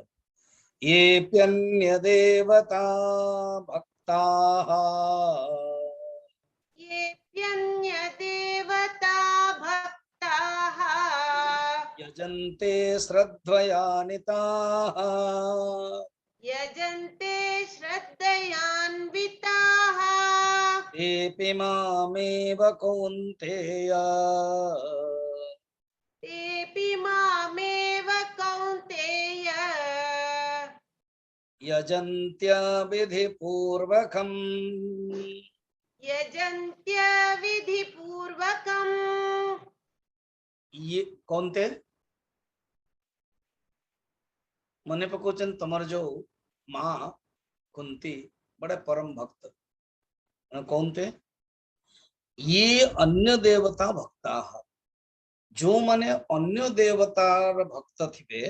ये प्यन्य देवता भक्ताः ये प्यन्य देवता भक्ताः यजन्ते श्रद्धयान्विताः यजन्ते श्रद्धयान्विताः तेऽपि मामेव कौन्तेय तेऽपि मामेव कौन्तेय यजन्त्य विधिपूर्वकम् यजन्त्य विधिपूर्वकम् ये कौनते मने पकोचन तमर जो माँ कुंती बड़े परम भक्त कौनते ये अन्य देवता भक्ता जो माने अन्य देवतार भक्त थिबे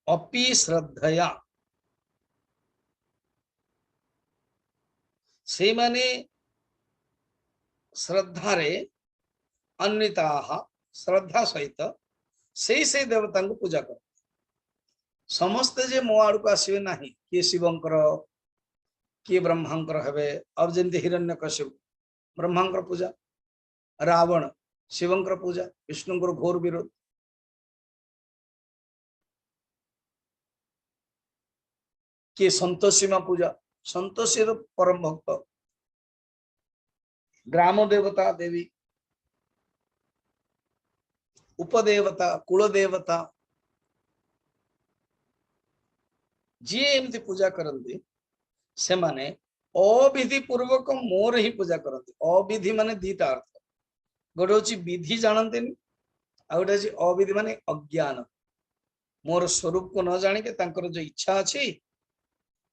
अपि श्रद्धया से माने श्रद्धारे अन्विताः श्रद्धा सहित से देवता को पूजा कर समस्त जे मो आड़ को आसवे ना किए शिवंकर किए ब्रह्मांकर हेबे अब जमती हिरण्यकशिपु ब्रह्मांकर पूजा रावण शिवंकर पूजा विष्णुंकर घोर विरोध किए संतोषीमा पूजा संतोषी परम भक्त ग्राम देवता देवी उपदेवता कुलदेवता जी एमती पूजा करती से माने अविधि पूर्वक मोर ही पूजा करती अविधि माने दीटा अर्थ गोटे हूँ विधि जानते आ गोटे अविधि माने अज्ञान मोर स्वरूप को न जानिके तांकर जो इच्छा अच्छी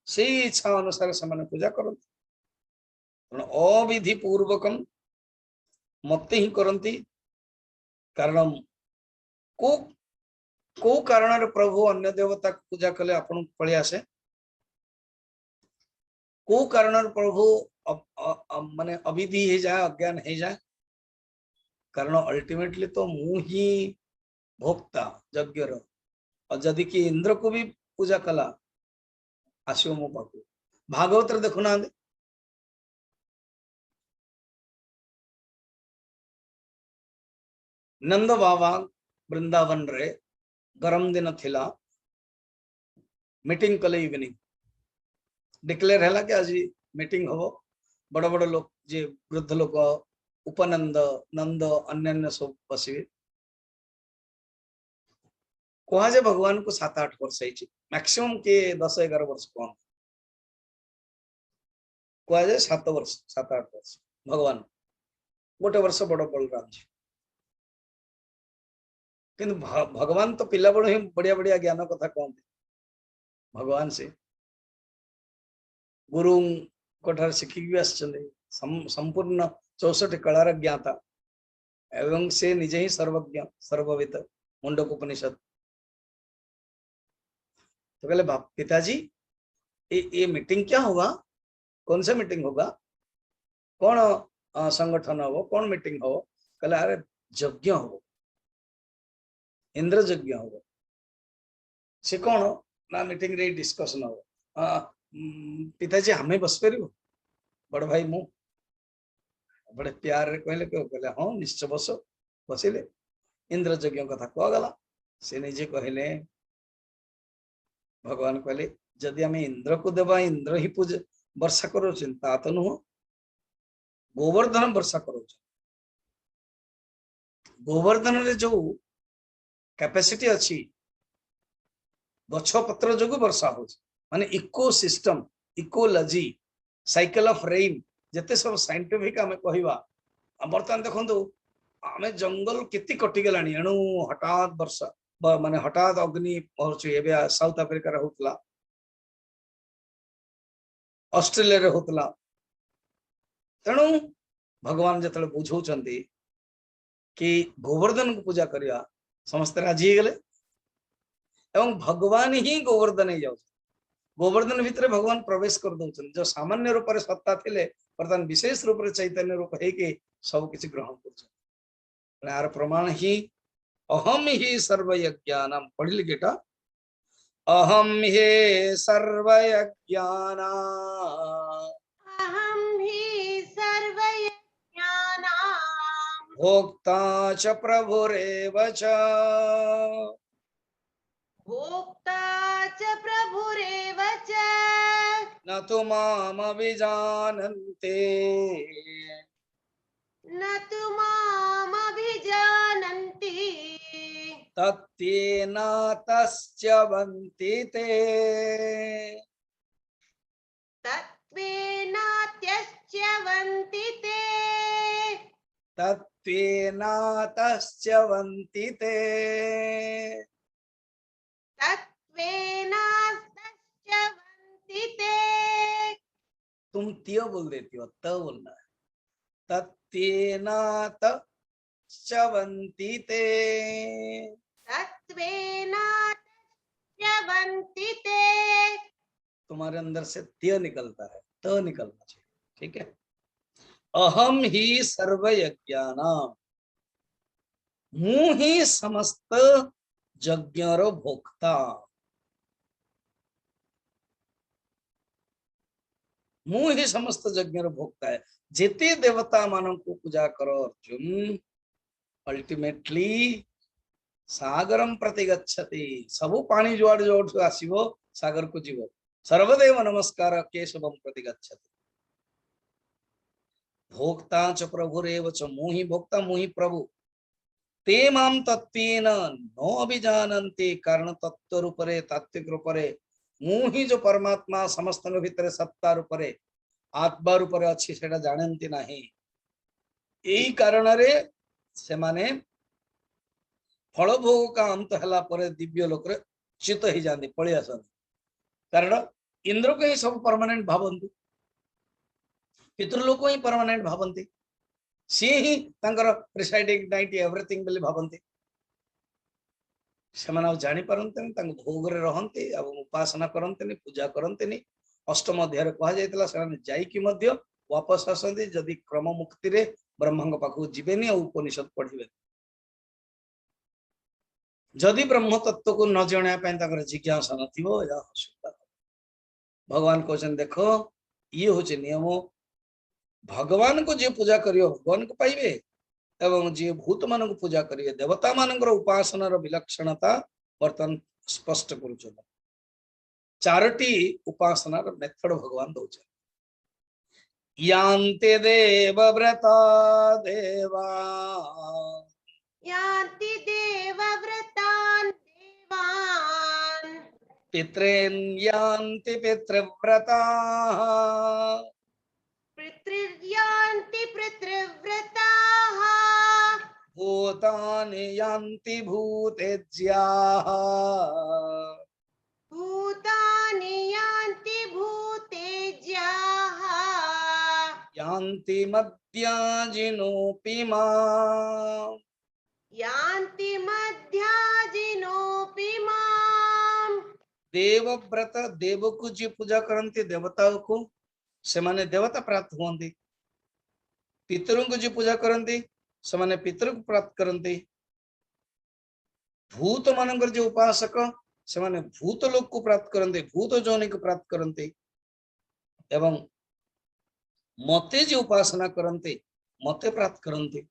से इच्छा अनुसार से माने पूजा करती अविधि पूर्वकम मत ही करती कारण को कारण प्रभु अन्य देवता पूजा कले आपन पड़े आसे को कारण प्रभु माने अविधि हो जाए अज्ञान हो जाए कारण अल्टीमेटली तो मु ही भोक्ता यज्ञ और जदि कि इंद्र को भी पूजा कला आसो मो पाखु भागवत देखुना नंद बाबा वृंदावन रे गरम दिन थिला मीटिंग कले इवनिंग डिक्लेयर है कि आज मीटिंग हम बड़ बड़ लोग जे वृद्ध लोक उपनंद नंद अन्य सब बसवे कह जे भगवान को 7-8 वर्ष मैक्सिमम के 10-11 वर्ष कौन कह जाए 7 वर्ष 7-8 वर्ष भगवान गोटे वर्ष बड़ बलराम जी किंतु भगवान तो पिला बड़ ही बढ़िया बढ़िया ज्ञान कथा कहते भगवान से गुरु कोठार शिखिक भी आसचंदे संपूर्ण 64 कलार ज्ञाता एवं से निजे ही सर्वज्ञ सर्वविद मुंडक उपनिषद। तो कहले पिताजी ये मीटिंग क्या होगा, कौन सा मीटिंग होगा, कौन संगठन हो, कौन मीटिंग हो? कहले अरे यज्ञ हो, इंद्र यज्ञ हो। से कौन ना मीटिंग रे डिस्कशन हो। पिताजी हमें बस पार बड़ भाई मु बड़े प्यार रे कहले कहले हाँ निश्चय बस बसिले इंद्र यज्ञ कथा कहगला। से निजे कहले भगवान कहले जदि आम इंद्र को देवा इंद्र ही पूजा वर्षा करो तो नुह गोवर्धन वर्षा करो। गोवर्धन रे जो कैपेसिटी अच्छी गछ पत्र जो वर्षा हो माने ecosystem ecology cycle of rain जते सब साइंटिफिक आमे कहवा। बर्तमान देखो आमे जंगल केती कटि गलानी एणु हठात वर्षा माने हठात अग्नि पहुंची एबे साउथ अफ्रिका रे होतला ऑस्ट्रेलिया रे होतला। तेणु भगवान जतले बुझौचंती कि गोवर्धन को पूजा करिया समस्त राजी गले एवं भगवान ही गोवर्धन ही जाउ गोवर्धन भितर भगवान प्रवेश कर दउछन। जो सामान्य रूप रे सत्ता थिले वर्तमान विशेष रूप रे चैतन्य रूप है कि सब किछि ग्रहण करछन। यार प्रमाण ही अहम ही सर्वयज्ञानम पढ़िल गेटा अहम हे सर्वयज्ञाना अहं हि सर्वयज्ञानां भोक्ता च प्रभुरेव च भोक्ता च प्रभुरेव च न तु मामभिजानन्ते न तु मामभिजानन्ति तत्तेन तस्यवन्ति ते तत्त्वेनात्यश्च्यवन्ति ते तत्तेन तस्यवन्ति ते। तत्त्वेनात्यश्च्यवन्ति ते। तुम त्यो बोल देती हो त बोलना है तत्तेन तस्यवन्ति ते। तत्त्वेनात्यश्च्यवन्ति ते। तुम्हारे अंदर से त्य निकलता है त निकलना चाहिए। ठीक है अहम ही सर्वयज्ञानाम मु ही समस्त यज्ञर भोक्ता मु ही समस्त यज्ञर भोक्ता है। जेते देवता मानव को पूजा करो अर्जुन अल्टीमेटली सागरम प्रति गच्छति सबु पानी जुआड़ जुआड़ आसीबो सागर को जीव सर्वदेव नमस्कार केशवम प्रति गच्छति। भोक्ता च प्रभुरेव च मुहि भोक्ता मुहि प्रभु ते माम तत्वेन नो अभिजानन्ति कारण तत्व रूपरे तात्विक रूपरे मुहि जो परमात्मा समस्त भीतर सत्ता रूपरे आत्मा रूपरे अच्छी सेटा जानन्ति नाही। एई कारण रे से माने फल भोग का अंत हला परे दिव्य लोक रे चित ही जांदी पळी आसंती। कारण इंद्र को ही सब परमानेंट भावंती पितृलोक ही परमानेंट भावंती सी ही तांकर प्रिसाइडिंग नाइट एवरीथिंग बोली भावंती से माने जानि परंतनि तांग भोग रे रहंती अब उपासना करंतनि पूजा करंतनि अष्टम अध्याय रे कहा जायतला से जाई कि मध्य वापस आसंती जदि क्रम मुक्ति रे ब्रह्मंग पाखु जीवेनी और उपनिषद पढ़िबे जदि ब्रह्म तत्व को न जाना जिज्ञासा नथिबो या असुविधा। भगवान कहते देखो ये हूँ नियम भगवान को जे पूजा करियो भगवान को पाइबे एवं जे भूत मान को पूजा करिए देवता मानकर उपासनार विलक्षणता वर्तमान स्पष्ट करुछन। चारोटी उपासनार मेथड भगवान दउछन यान्ते देवव्रता देवा यान्ति देवव्रतान् देवान् पितॄन् यान्ति पितृव्रताः पितृयान्ति पितृव्रताः भूतानि यान्ति भूतेज्याः भूतानि यान्ति भूतेज्याः यान्ति मद्याजिनोऽपि माम् यान्ति मध्याजिनोऽपि माम् देवव्रत देव को जी पूजा करती देवता को से माने देवता प्राप्त हुअन्ति पितरों को जी पूजा करती से माने पितर को प्राप्त करती भूत मानकर जो उपासक से माने भूत लोक को प्राप्त करते भूत जोनि को प्राप्त करते एवं मते जो उपासना करते मते प्राप्त करते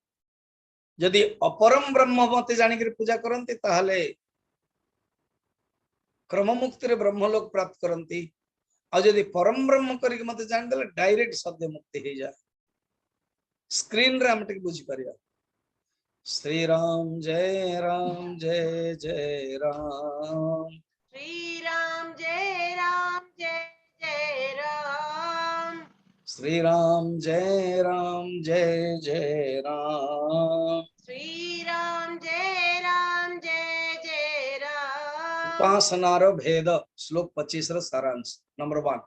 यदि अपरम ब्रह्म मते जानिक पूजा करते ताहले क्रम मुक्ति रे ब्रह्म लोक प्राप्त करती आ जदि परम ब्रह्म करके मते जान देले डायरेक्ट सद्य मुक्ति हो जाए स्क्रीन रे हम टिक बुझी परिया श्री राम जय जय राम श्री राम जय जय राम श्री राम जय जय राम श्री राम जय जय राम उपासनार भेद श्लोक 25 रो सारांश नंबर 1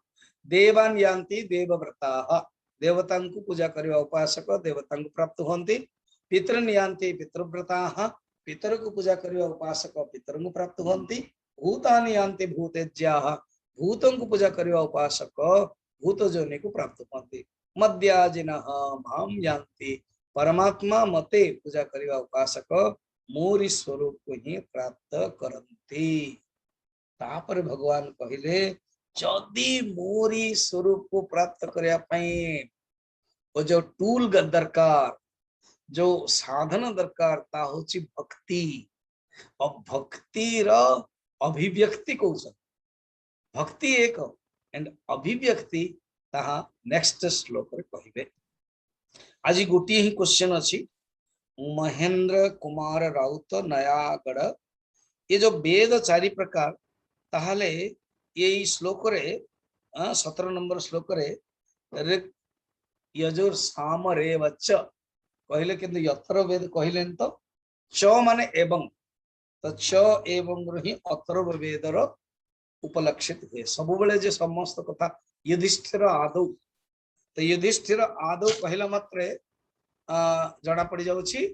देवान यान्ति देवव्रताः देवतां को पूजा करवा उपासक देवतां को प्राप्त होंति पितृन यान्ति पितृव्रताः पितर को पूजा करवा उपासक पितर को प्राप्त होंति भूतानि यान्ति भूतेज्याः भूतों को पूजा करवा उपासक भूत जोनि को प्राप्त होंति मद्याजिनः मां यान्ति परमात्मा मते पूजा करवा उपासक मोरी स्वरूप को ही प्राप्त करती तापर भगवान कहले जदि मोरी स्वरूप को प्राप्त करया पई वो जो टूल दरकार जो साधन दरकार ता होची भक्ति और भक्ति रो अभिव्यक्ति कौशल भक्ति एक एंड अभिव्यक्ति ताहा नेक्स्ट श्लोक रे कहिबे आज गोटी ही क्वेश्चन अछि महेंद्र कुमार राउत नयागढ़ ये जो वेद चारि प्रकार ताहले ये श्लोक रे 17 नंबर श्लोक रे ऋग यजुर साम रेव च कहले किंतु यथर वेद कहले तो च माने एवं तो च एवं ही अथर्व वेदर उपलक्षित हुए सब बेले जे समस्त कथा युधिष्ठिर आदौ तो युधिष्ठिर आदौ कहला मात्रे जना पड़ जाउछि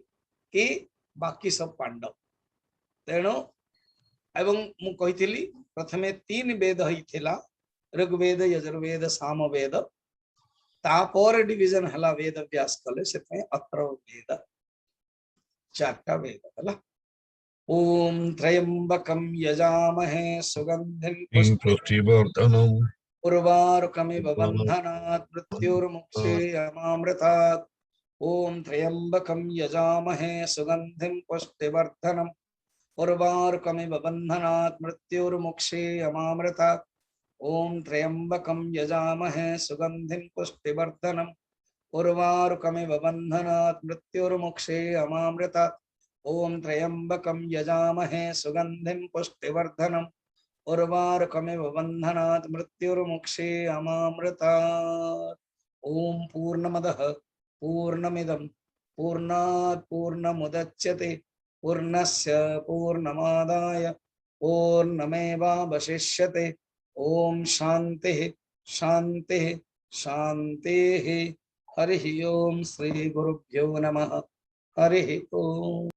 कि बाकी सब पांडव तेणु एवं मु कहिथिली प्रथमे 3 वेद हिथिला ऋग्वेद यजुर्वेद सामवेद तापर डिवीजन हला वेद व्यास कले से अथर्व वेद 4टा वेद हला ओम त्र्यंबकं यजामहे सुगंधिं पुष्टिवर्धनम् उर्वारुकमिव बन्धनात् मृत्युर्मुक्षीयमामृतात् ओम त्र्यंबकं यजामहे सुगंधिं पुष्टिवर्धनम् उर्वारुकमिव बन्धनात् मृत्युर्मुक्षीयमामृतात् ओम त्र्यंबकं यजामहे सुगंधिं पुष्टिवर्धनम् उर्वारुकमिव बन्धनात् मृत्युर्मुक्षीयमामृतात् ओम त्र्यंबकं यजामहे सुगंधिं पुष्टिवर्धनम् उर्वारुकमिव बन्धनात् मृत्युर्मुक्षीयमामृतात् ओम पूर्णमदः पूर्णमिदं पूर्णात् पूर्णमुदच्यते पूर्णस्य पूर्णमादाय पूर्णमेवावशिष्यते ओम शांतिः शांतिः शांतिः हरिः ओम श्री गुरुभ्यो नमः हरिः ओम।